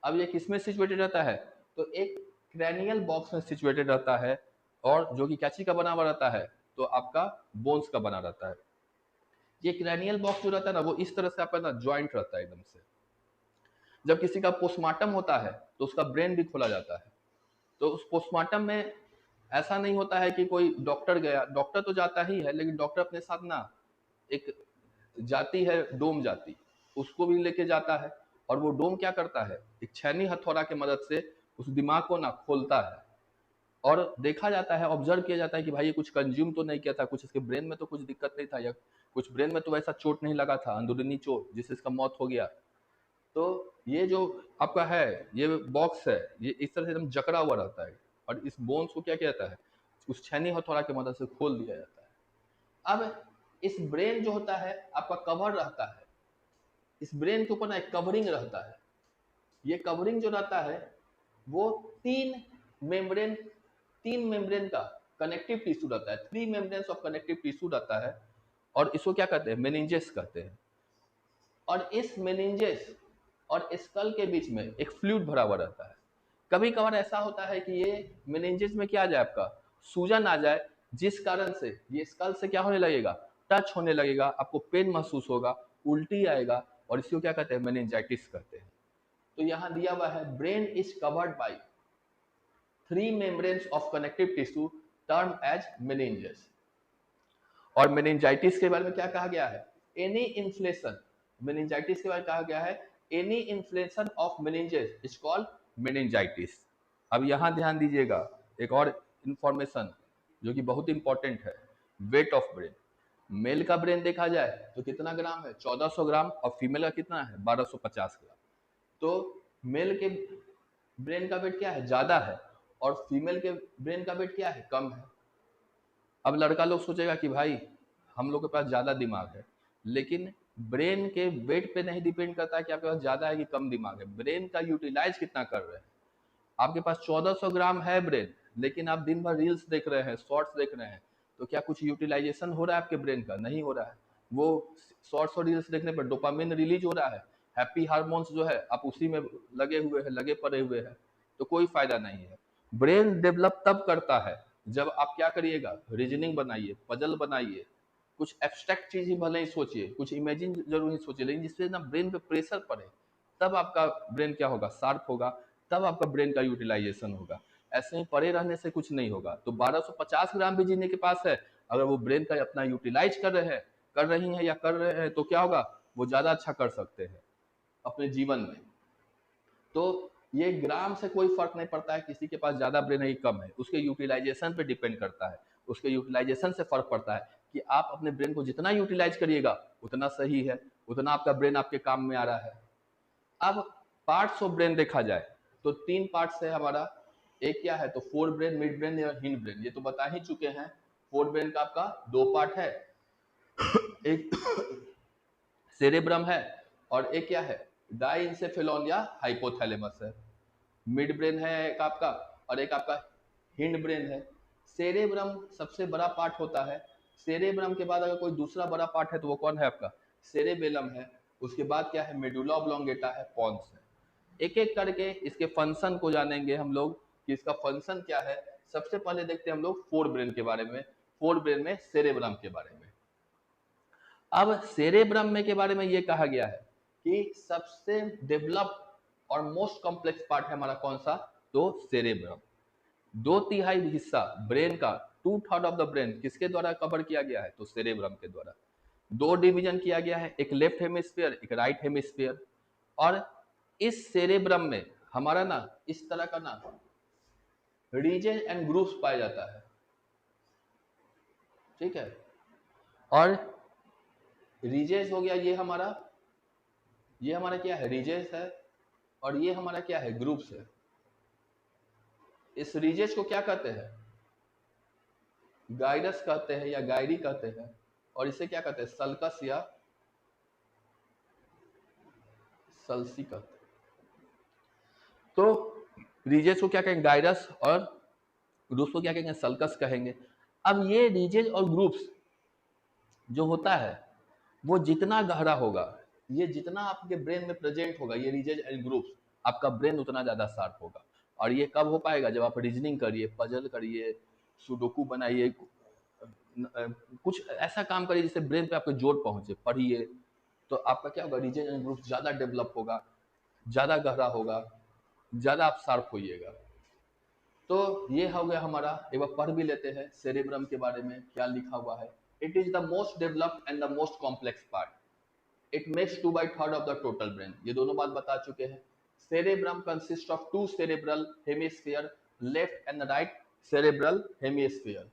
अब ये किस में सिचुएटेड रहता है, तो एक क्रैनियल बॉक्स में सिचुएटेड रहता है, और जो कि क्या चीज का बना हुआ रहता है, तो आपका बोन्स का बना रहता है। ये क्रैनियल बॉक्स जो रहता है ना, वो इस तरह से आपका ना ज्वाइंट रहता है एकदम से। जब किसी का पोस्टमार्टम होता है तो उसका ब्रेन भी खोला जाता है। तो उस पोस्टमार्टम में ऐसा नहीं होता है कि कोई डॉक्टर गया, डॉक्टर तो जाता ही है, लेकिन डॉक्टर अपने साथ ना एक जाति है, डोम जाति, उसको भी लेके जाता है। और वो डोम क्या करता है, एक छैनी हथौड़ा की मदद से उस दिमाग को ना खोलता है, और देखा जाता है, ऑब्जर्व किया जाता है कि भाई ये कुछ कंज्यूम तो नहीं किया था, कुछ इसके ब्रेन में तो कुछ दिक्कत नहीं था, या कुछ ब्रेन में तो वैसा चोट नहीं लगा था, अंदरूनी चोट जिससे इसका मौत हो गया। तो ये जो आपका है, ये बॉक्स है, ये इस तरह से एकदम जकड़ा हुआ रहता है, और इस बोन्स को क्या किया जाता है, उस छेनी हथौड़ा की मदद से खोल दिया जाता है। अब इस ब्रेन जो होता है आपका कवर रहता है, इस ब्रेन के ऊपर ना एक कवरिंग रहता है। ये कवरिंग जो रहता है वो मेम्ब्रेन तीन मेम्ब्रेन का कनेक्टिव टिश्यू रहता है, 3 मेम्ब्रेन्स ऑफ कनेक्टिव टिश्यू रहता है, और इसको क्या कहते हैं, मेनिंजेस कहते हैं। और इस मेनिंजेस और स्कल के बीच में एक फ्लूइड भरा हुआ रहता है। कभी कभार ऐसा होता है कि ये मेनिंजेस में क्या आ जाए, आपका सूजन आ जाए, जिस कारण से ये स्कल से क्या होने लगेगा, टच होने लगेगा, आपको पेन महसूस होगा, उल्टी आएगा, और इसको क्या कहते हैं, मेनिंजाइटिस कहते हैं। तो यहाँ दिया हुआ है, brain is covered by 3 membranes of connective tissue term as meninges. और मेनिंजाइटिस के बारे में क्या कहा गया है, एनी इन्फ्लेशन, मेनिंजाइटिस के बारे में कहा गया है, any inflation of meninges is called meningitis. अब यहाँ ध्यान दीजिएगा, एक और इंफॉर्मेशन जो कि बहुत इंपॉर्टेंट है, वेट ऑफ ब्रेन। मेल का ब्रेन देखा जाए तो कितना ग्राम है, 1400 ग्राम, और फीमेल का कितना है, 1250 ग्राम। तो मेल के ब्रेन का वेट क्या है, ज्यादा है, और फीमेल के ब्रेन का वेट क्या है, कम है। अब लड़का लोग सोचेगा कि भाई हम लोग के पास ज़्यादा दिमाग है, लेकिन ब्रेन के वेट पे नहीं डिपेंड करता है कि आपके पास ज़्यादा है कि कम दिमाग है, ब्रेन का यूटिलाइज कितना कर रहे हैं। आपके पास 1400 ग्राम है ब्रेन, लेकिन आप दिन भर रील्स देख रहे हैं, शॉर्ट्स देख रहे हैं, तो क्या कुछ यूटिलाइजेशन हो रहा है आपके ब्रेन का, नहीं हो रहा है। वो शॉर्ट्स और रील्स देखने पर डोपामिन रिलीज हो रहा है, हैप्पी हार्मोन्स जो है आप उसी में लगे हुए हैं, लगे पड़े हुए हैं, तो कोई फायदा नहीं है। ब्रेन डेवलप तब करता है जब आप क्या करिएगा, रीजनिंग बनाइए, पजल बनाइए, कुछ एब्स्ट्रैक्ट चीज ही भले ही सोचिए, कुछ इमेजिन जरूर ही सोचिए, लेकिन जिससे ना ब्रेन पे प्रेशर पड़े, तब आपका ब्रेन क्या होगा, शार्प होगा, तब आपका ब्रेन का यूटिलाइजेशन होगा। ऐसे ही पड़े रहने से कुछ नहीं होगा। तो 1250 ग्राम भी जीने के पास है, अगर वो ब्रेन का अपना यूटिलाइज कर रहे हैं, कर रही हैं या कर रहे हैं, तो क्या होगा, वो ज्यादा अच्छा कर सकते हैं अपने जीवन में। तो ये ग्राम से कोई फर्क नहीं पड़ता है, किसी के पास ज्यादा ब्रेन है कि कम है, उसके यूटिलाइजेशन पे डिपेंड करता है। उसके यूटिलाइजेशन से फर्क पड़ता है कि आप अपने ब्रेन को जितना यूटिलाइज करिएगा उतना सही है, उतना आपका ब्रेन आपके काम में आ रहा है। अब पार्ट्स ऑफ ब्रेन देखा जाए तो 3 पार्ट्स है हमारा। एक क्या है, तो फोर ब्रेन, मिड ब्रेन या हिंड ब्रेन, ये तो बता ही चुके हैं। फोर ब्रेन का आपका 2 पार्ट है, एक सेरेब्रम है, और एक क्या है, डाइंसेफेलॉन या हाइपोथैलेमस है। मिड ब्रेन है एक आपका, और एक आपका हिंड ब्रेन है। सेरेब्रम सबसे बड़ा पार्ट होता है। सेरेब्रम के बाद अगर कोई दूसरा बड़ा पार्ट है तो वो कौन है, आपका सेरेबेलम है। उसके बाद क्या है, मेडुला ऑब्लोंगेटा है, पॉन्स है। एक एक करके इसके फंक्शन को जानेंगे हम लोग कि इसका फंक्शन क्या है। सबसे पहले देखते हैं हम लोग फोर ब्रेन के बारे में, फोर ब्रेन में सेरेब्रम के बारे में। अब सेरेब्रम में के बारे में ये कहा गया है कि सबसे डेवलप और मोस्ट कॉम्प्लेक्स पार्ट है हमारा कौन सा, तो सेरेब्रम। 2/3 हिस्सा ब्रेन का, 2/3 ऑफ द ब्रेन किसके द्वारा कवर किया गया है, तो सेरेब्रम के द्वारा। 2 डिवीजन किया गया है, एक लेफ्ट हेमिस्फीयर, एक राइट हेमिस्फीयर। और इस सेरेब्रम में हमारा ना इस तरह का ना रीजन एंड ग्रुप्स पाया जाता है, ठीक है। और रीजेस हो गया, ये हमारा क्या है, रीजेस है, और ये हमारा क्या है, ग्रुप्स है। इस रीजेस को क्या कहते हैं, गाइडस कहते हैं या गायरी कहते हैं, और इसे क्या कहते हैं, सल्कस या सल्सी कहते हैं। तो रीजेस को क्या कहेंगे, गाइडस, और ग्रुप्स को क्या कहेंगे, सल्कस कहेंगे। अब ये रीजेस और ग्रुप्स जो होता है वो जितना गहरा होगा, ये जितना आपके ब्रेन में प्रेजेंट होगा, ये रीजन एंड ग्रुप्स, आपका ब्रेन उतना ज्यादा शार्प होगा। और ये कब हो पाएगा, जब आप रीजनिंग करिए, पजल करिए, सुडोकू बनाइए, कुछ ऐसा काम करिए जिससे ब्रेन पे आपके जोर पहुंचे, पढ़िए, तो आपका क्या होगा, रीजन एंड ग्रुप्स ज्यादा डेवलप होगा, ज्यादा गहरा होगा, ज्यादा आप शार्प होइएगा। तो ये हो गया हमारा। एक बार पढ़ भी लेते हैं सेरेब्रम के बारे में क्या लिखा हुआ है। It is the most developed and the most complex part. It makes 2/3 of the total brain, ये दोनों बात बता चुके हैं। Cerebrum consist of 2 cerebral hemisphere, left and right cerebral hemisphere.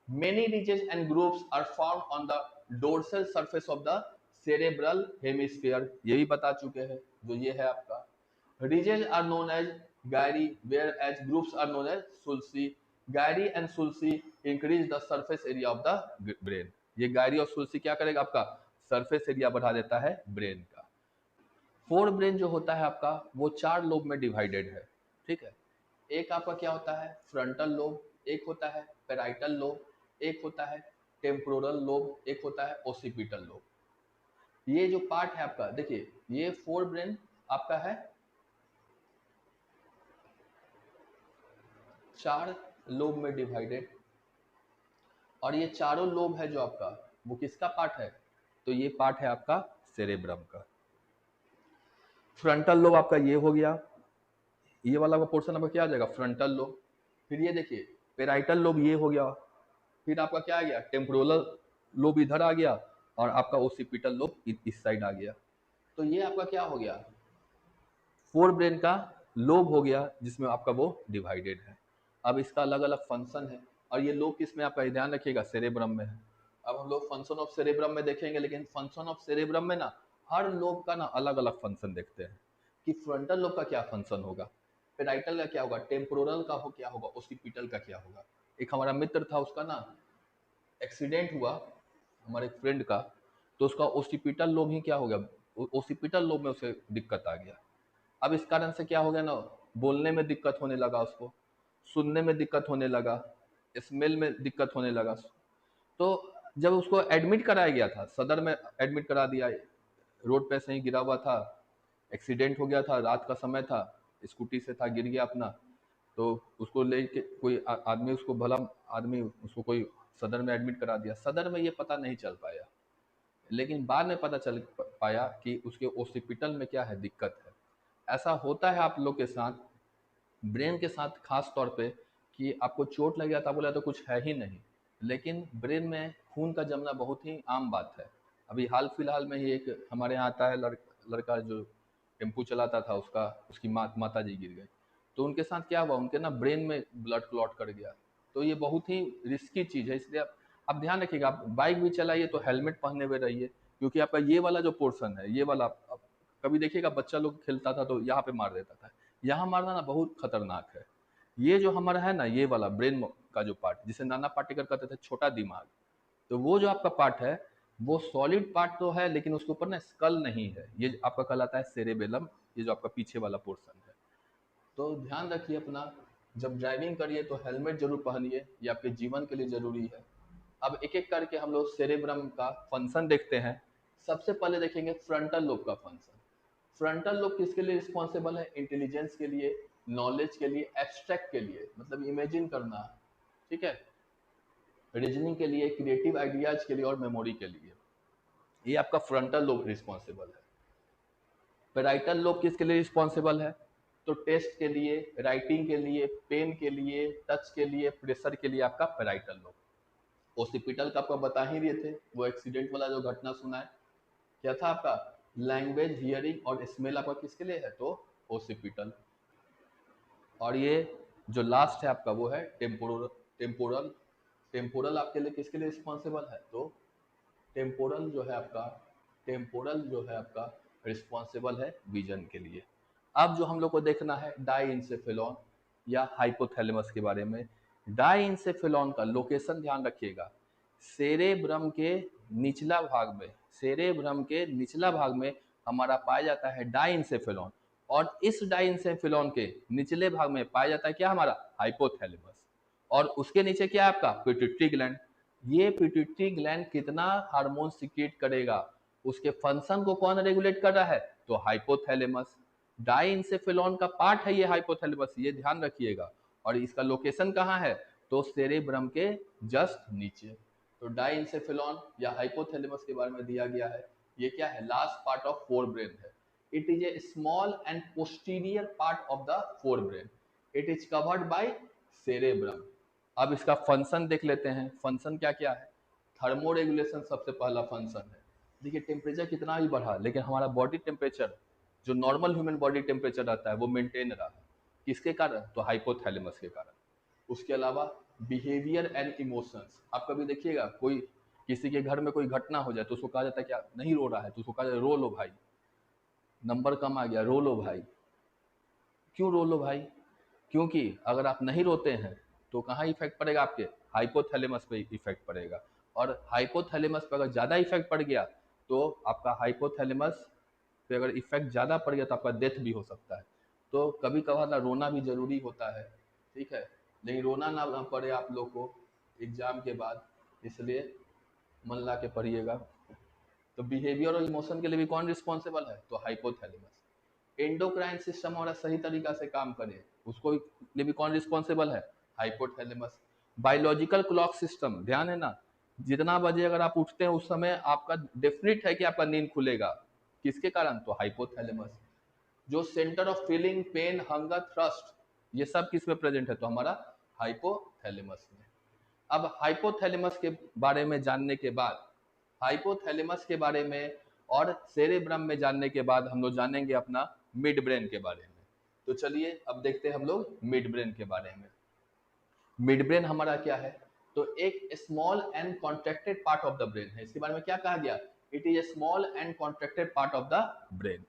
Many regions and groups are found on the dorsal surface of the cerebral hemisphere, ये भी बता चुके हैं, जो ये है आपका। Region are known as gyri, whereas groups are known as sulci. Gyri and sulci increase the surface area of the brain. ये गायरी और सुल्सी क्या करेगा, आपका सरफेस एरिया बढ़ा देता है ब्रेन का। फोर ब्रेन जो होता है आपका, वो 4 लोब में डिवाइडेड है, ठीक है। एक आपका क्या होता है, फ्रंटल लोब, एक होता है पेराइटल लोब, एक होता है टेम्पोरल लोब, एक होता है ओसिपिटल लोब। ये जो पार्ट है आपका, देखिए ये फोर ब्रेन आपका है 4 लोब में डिवाइडेड, और ये चारों लोब है जो आपका, वो किसका पार्ट है, तो ये पार्ट है आपका सेरेब्रम का। फ्रंटल लोब आपका ये हो गया, ये वाला पोर्शन आपका क्या आ जाएगा, फ्रंटल लोब। फिर ये देखिए पेराइटल लोब ये हो गया, फिर आपका क्या आ गया, टेम्पोरल लोब इधर आ गया, और आपका ओसिपिटल लोब इस साइड आ गया। तो ये आपका क्या हो गया, फोर ब्रेन का लोब हो गया, जिसमें आपका वो डिवाइडेड है। अब इसका अलग अलग फंक्शन है, और ये लोब किसमें आपका ध्यान रखिएगा, सेरेब्रम में है। अब हम लोग फंक्शन ऑफ सेरेब्रम में देखेंगे, लेकिन फंक्शन ऑफ सेरेब्रम में ना हर लोब का ना अलग अलग फंक्शन देखते हैं, कि फ्रंटल लोब का क्या फंक्शन होगा, पेराइटल का क्या होगा, टेम्पोरल का हो क्या होगा, ओसिपिटल का क्या होगा। एक हमारा मित्र था, उसका ना एक्सीडेंट हुआ, हमारे एक फ्रेंड का, तो उसका ओसिपिटल लोब ही क्या हो गया, ओसिपिटल लोब में उसे दिक्कत आ गया। अब इस कारण से क्या हो गया ना, बोलने में दिक्कत होने लगा उसको, सुनने में दिक्कत होने लगा, स्मेल में दिक्कत होने लगा। तो जब उसको एडमिट कराया गया था, सदर में एडमिट करा दिया, रोड पे से ही गिरा हुआ था, एक्सीडेंट हो गया था, रात का समय था, स्कूटी से था, गिर गया अपना। तो उसको लेके कोई आदमी, उसको भला आदमी, उसको कोई सदर में एडमिट करा दिया। सदर में ये पता नहीं चल पाया, लेकिन बाद में पता चल पाया कि उसके ओसिपिटल में क्या है, दिक्कत है। ऐसा होता है आप लोग के साथ, ब्रेन के साथ खास तौर पे, कि आपको चोट लग गया था, बोला तो कुछ है ही नहीं, लेकिन ब्रेन में खून का जमना बहुत ही आम बात है। अभी हाल फिलहाल में ही एक हमारे यहाँ आता है लड़का जो टेम्पू चलाता था, उसकी माता जी गिर गई। तो उनके साथ क्या हुआ, उनके ना ब्रेन में ब्लड क्लॉट कर गया। तो ये बहुत ही रिस्की चीज़ है, इसलिए आप ध्यान रखिएगा। आप बाइक भी चलाइए तो हेलमेट पहने हुए रहिए, क्योंकि आपका ये वाला जो पोर्शन है, ये वाला आप कभी देखिएगा, बच्चा लोग खेलता था तो यहाँ पे मार देता था, यहाँ मारना ना बहुत खतरनाक है। ये जो हमारा है ना, ये वाला ब्रेन का जो पार्ट, जिसे नाना पाटेकर कहते थे छोटा दिमाग, तो वो जो आपका पार्ट है, वो सॉलिड पार्ट तो है, लेकिन उसके ऊपर ना स्कल नहीं है, ये आपका कहलाता है सेरेबेलम, ये जो आपका पीछे वाला पोर्शन है। तो ध्यान रखिए अपना, जब ड्राइविंग करिए तो हेलमेट जरूर पहनिए, ये आपके जीवन के लिए जरूरी है। अब एक एक करके हम लोग सेरेब्रम का फंक्शन देखते हैं। सबसे पहले देखेंगे फ्रंटल लोब का फंक्शन। फ्रंटल लोब किसके लिए रिस्पॉन्सिबल है, इंटेलिजेंस के लिए, नॉलेज के लिए, एब्स्ट्रैक्ट के लिए, मतलब इमेजिन करना, ठीक है, रीजनिंग के लिए, क्रिएटिव आइडियाज के लिए, और मेमोरी के लिए। ये आपका फ्रंटल लोब रिस्पॉन्सिबल है। पेराइटल लोब किसके लिए रिस्पॉन्सिबल है, तो टेस्ट के लिए, राइटिंग के लिए, पेन के लिए, टच के लिए, प्रेशर के लिए आपका पेराइटल लोब। ओसिपिटल का आपको बता ही रहे थे, वो एक्सीडेंट वाला जो घटना सुना है, क्या था आपका, लैंग्वेज, हियरिंग और स्मेल आपका किसके लिए है, तो ओसिपिटल। और ये जो लास्ट है आपका, वो है टेम्पोरल। टेम्पोरल टेम्पोरल आपके लिए किसके लिए रिस्पॉन्सिबल है, तो टेम्पोरल जो है आपका, टेम्पोरल जो है आपका रिस्पॉन्सिबल है विजन के लिए। अब जो हम लोग को देखना है डाइंसेफेलॉन या हाइपोथैलेमस के बारे में। डाइंसेफेलॉन का लोकेशन ध्यान रखिएगा, सेरेब्रम के निचला भाग में, सेरेब्रम के निचला भाग में हमारा पाया जाता है डाइंसेफेलॉन, और इस डाइंसेफेलॉन के निचले भाग में पाया जाता है क्या, हमारा हाइपोथैलेमस। और उसके नीचे क्या है आपका, पिट्यूटरी ग्लैंड। ये पिट्यूटरी ग्लैंड कितना हार्मोन सिक्रेट करेगा, उसके फंक्शन को कौन रेगुलेट कर रहा है, तो हाइपोथैलेमस। डाइंसेफेलॉन का पार्ट है ये हाइपोथैलेमस, ये ध्यान रखिएगा। और इसका लोकेशन कहाँ है, तो सेरेब्रम के जस्ट नीचे। तो डाइंसेफेलॉन या हाइपोथैलेमस के बारे में दिया गया है, ये क्या है, last part of fore brain है। It is a small and posterior part of the forebrain. It is covered by cerebrum. अब इसका फंक्शन देख लेते हैं, फंक्शन क्या क्या है। थर्मो रेगुलेशन सबसे पहला फंक्शन है। देखिए टेम्परेचर कितना भी बढ़ा, लेकिन हमारा बॉडी टेम्परेचर, जो नॉर्मल ह्यूमन बॉडी टेम्परेचर रहता है, वो मेंटेन रहा। किसके कारण, तो हाइपोथैलेमस के कारण। उसके अलावा बिहेवियर एंड इमोशंस, आप कभी देखिएगा कोई किसी के घर में कोई घटना हो जाए तो उसको कहा जाता है क्या, नहीं रो रहा है तो उसको कहा जाता है रो लो भाई, नंबर कम आ गया, रो लो भाई। क्यों रो लो भाई? क्योंकि अगर आप नहीं रोते हैं तो कहाँ इफेक्ट पड़ेगा, आपके हाइपोथैलेमस पे इफेक्ट पड़ेगा, और हाइपोथैलेमस पे अगर ज़्यादा इफेक्ट पड़ गया तो आपका हाइपोथैलेमस पे अगर इफेक्ट ज़्यादा पड़ गया तो आपका डेथ भी हो सकता है। तो कभी कभार ना रोना भी ज़रूरी होता है, ठीक है, लेकिन रोना ना पड़े आप लोग को एग्जाम के बाद, इसलिए मन ला के पढ़िएगा। तो बिहेवियर और इमोशन के लिए भी कौन रिस्पॉन्सिबल है, तो हाइपोथैलेमस। एंडोक्राइन सिस्टम हमारा सही तरीका से काम करे उसको लिए भी कौन रिस्पॉन्सिबल है, हाइपोथैलेमस। बायोलॉजिकल क्लॉक सिस्टम, ध्यान है ना, जितना बजे अगर आप उठते हैं उस समय आपका डेफिनेट है कि आपका नींद खुलेगा, किसके कारण, तो हाइपोथैलेमस। जो centre of feeling, pain, hunger, thrust, ये सब किस में प्रेजेंट है, तो हमारा हाइपोथैलेमस में। अब हाइपोथैलेमस के बारे में जानने के बाद, हाइपोथैलेमस के बारे में और सेरेब्रम में जानने के बाद हम लोग जानेंगे अपना मिड ब्रेन के बारे में। तो चलिए अब देखते हैं हम लोग मिड ब्रेन के बारे में। मिड ब्रेन हमारा क्या है, तो एक small and contracted part of the brain है। इसके बारे में क्या कहा गया, it is a small and contracted part of the brain.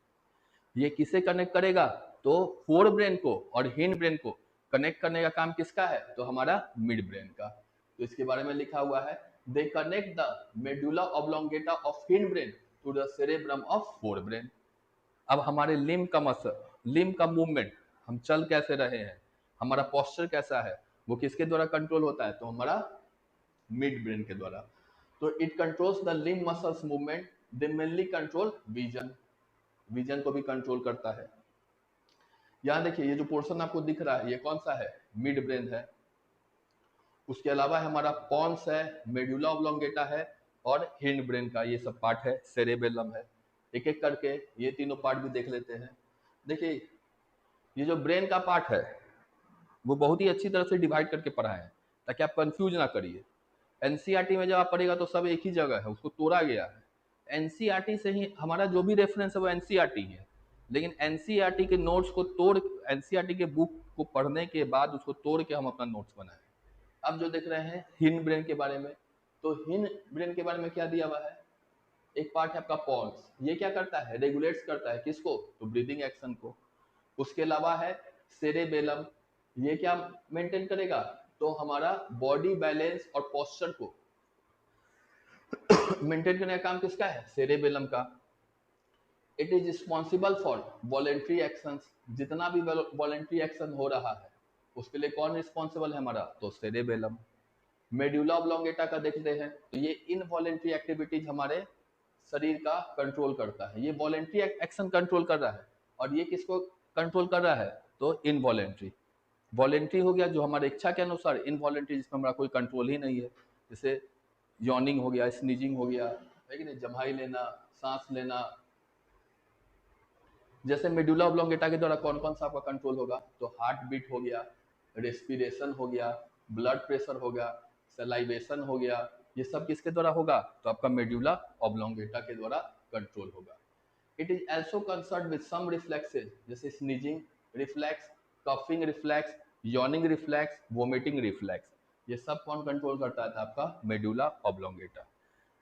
ये किसे कनेक्ट करेगा, तो फोर ब्रेन को और हिंड ब्रेन को कनेक्ट करने का काम किसका है, तो हमारा मिड ब्रेन का। तो इसके बारे में लिखा हुआ है, they connect the medulla oblongata of hind brain to the cerebrum of four brain. अब हमारे लिम्ब का मसल, लिम्ब का मूवमेंट, हम चल कैसे रहे हैं, हमारा पोस्चर कैसा है, वो किसके द्वारा कंट्रोल होता है, तो हमारा मिड ब्रेन के द्वारा। तो it controls the limb muscles movement, they mainly control vision, vision को भी कंट्रोल करता है। यहाँ देखिए ये जो पोर्शन आपको दिख रहा है ये कौन सा है, मिड ब्रेन है। उसके अलावा हमारा पॉन्स है, मेडुला ऑब्लोंगेटा है, और हिंड ब्रेन का ये सब पार्ट है, सेरेबेलम है। एक एक करके ये तीनों पार्ट भी देख लेते हैं। देखिए ये जो ब्रेन का पार्ट है वो बहुत ही अच्छी तरह से डिवाइड करके पढ़ा है ताकि आप कंफ्यूज ना करिए। एनसीईआरटी में जब आप पढ़ेगा तो सब एक ही जगह है, उसको तोड़ा गया है। एनसीईआरटी से ही हमारा जो भी रेफरेंस है वो एनसीईआरटी है, लेकिन एनसीईआरटी के नोट्स को तोड़, एनसीईआरटी के बुक को पढ़ने के बाद उसको तोड़ के हम अपना नोट्स बनाए। अब जो देख रहे हैं हिंड ब्रेन के बारे में, तो हिंड ब्रेन के बारे में क्या दिया हुआ है, एक पार्ट है आपका पॉन्स, ये क्या करता है, रेगुलेट्स करता है किसको, तो ब्रीदिंग एक्शन को। उसके अलावा है सेरेबेलम, ये क्या मेंटेन करेगा, तो हमारा बॉडी बैलेंस और पोस्चर को मेंटेन करने का काम किसका है, सेरेबेलम का। It is responsible for voluntary actions, जितना भी वॉलेंट्री एक्शन हो रहा है उसके लिए कौन रिस्पॉन्सिबल है हमारा, तो सेरेबेलम। मेडुला ऑब्लोंगेटा का देखते हैं तो ये इनवॉलेंट्री एक्टिविटीज हमारे शरीर का कंट्रोल करता है, ये वॉलेंट्री एक्शन कंट्रोल कर रहा है, और ये किसको कंट्रोल कर रहा है, तो इनवॉलेंट्री। वॉलेंट्री हो गया जो हमारे इच्छा के अनुसार, इनवॉलेंट्री जिसमें हमारा कोई कंट्रोल ही नहीं है, जैसे यॉर्निंग हो गया, स्नीजिंग हो गया, है कि नहीं, जम्हाई लेना, सांस लेना। जैसे मेडुला ऑब्लोंगेटा के द्वारा कौन कौन सा आपका कंट्रोल होगा, तो हार्ट बीट हो गया, रेस्पिरेशन हो गया, ब्लड प्रेशर हो गया, सलाइवेशन हो गया, ये सब किसके द्वारा होगा, तो आपका मेडुला ऑब्लोंगेटा के द्वारा कंट्रोल होगा। It is also concern with some reflexes, जैसे sneezing reflex, coughing reflex, yawning reflex, vomiting reflex, ये सब कौन कंट्रोल करता है, आपका मेडुला ऑब्लोंगेटा।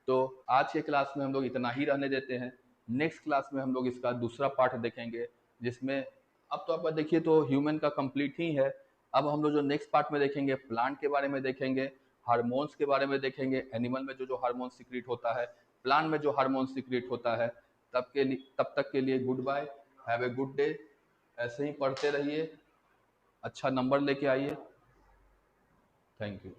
तो आज के क्लास में हम लोग इतना ही रहने देते हैं। नेक्स्ट क्लास में हम लोग इसका दूसरा पार्ट देखेंगे, जिसमें अब तो आपका देखिए तो ह्यूमन का कंप्लीट ही है। अब हम लोग जो नेक्स्ट पार्ट में देखेंगे, प्लांट के बारे में देखेंगे, हार्मोन्स के बारे में देखेंगे, एनिमल में जो जो हार्मोन सीक्रेट होता है, प्लांट में जो हार्मोन सीक्रेट होता है। तब तक के लिए good bye, have a good day. ऐसे ही पढ़ते रहिए, अच्छा नंबर लेके आइए। Thank you.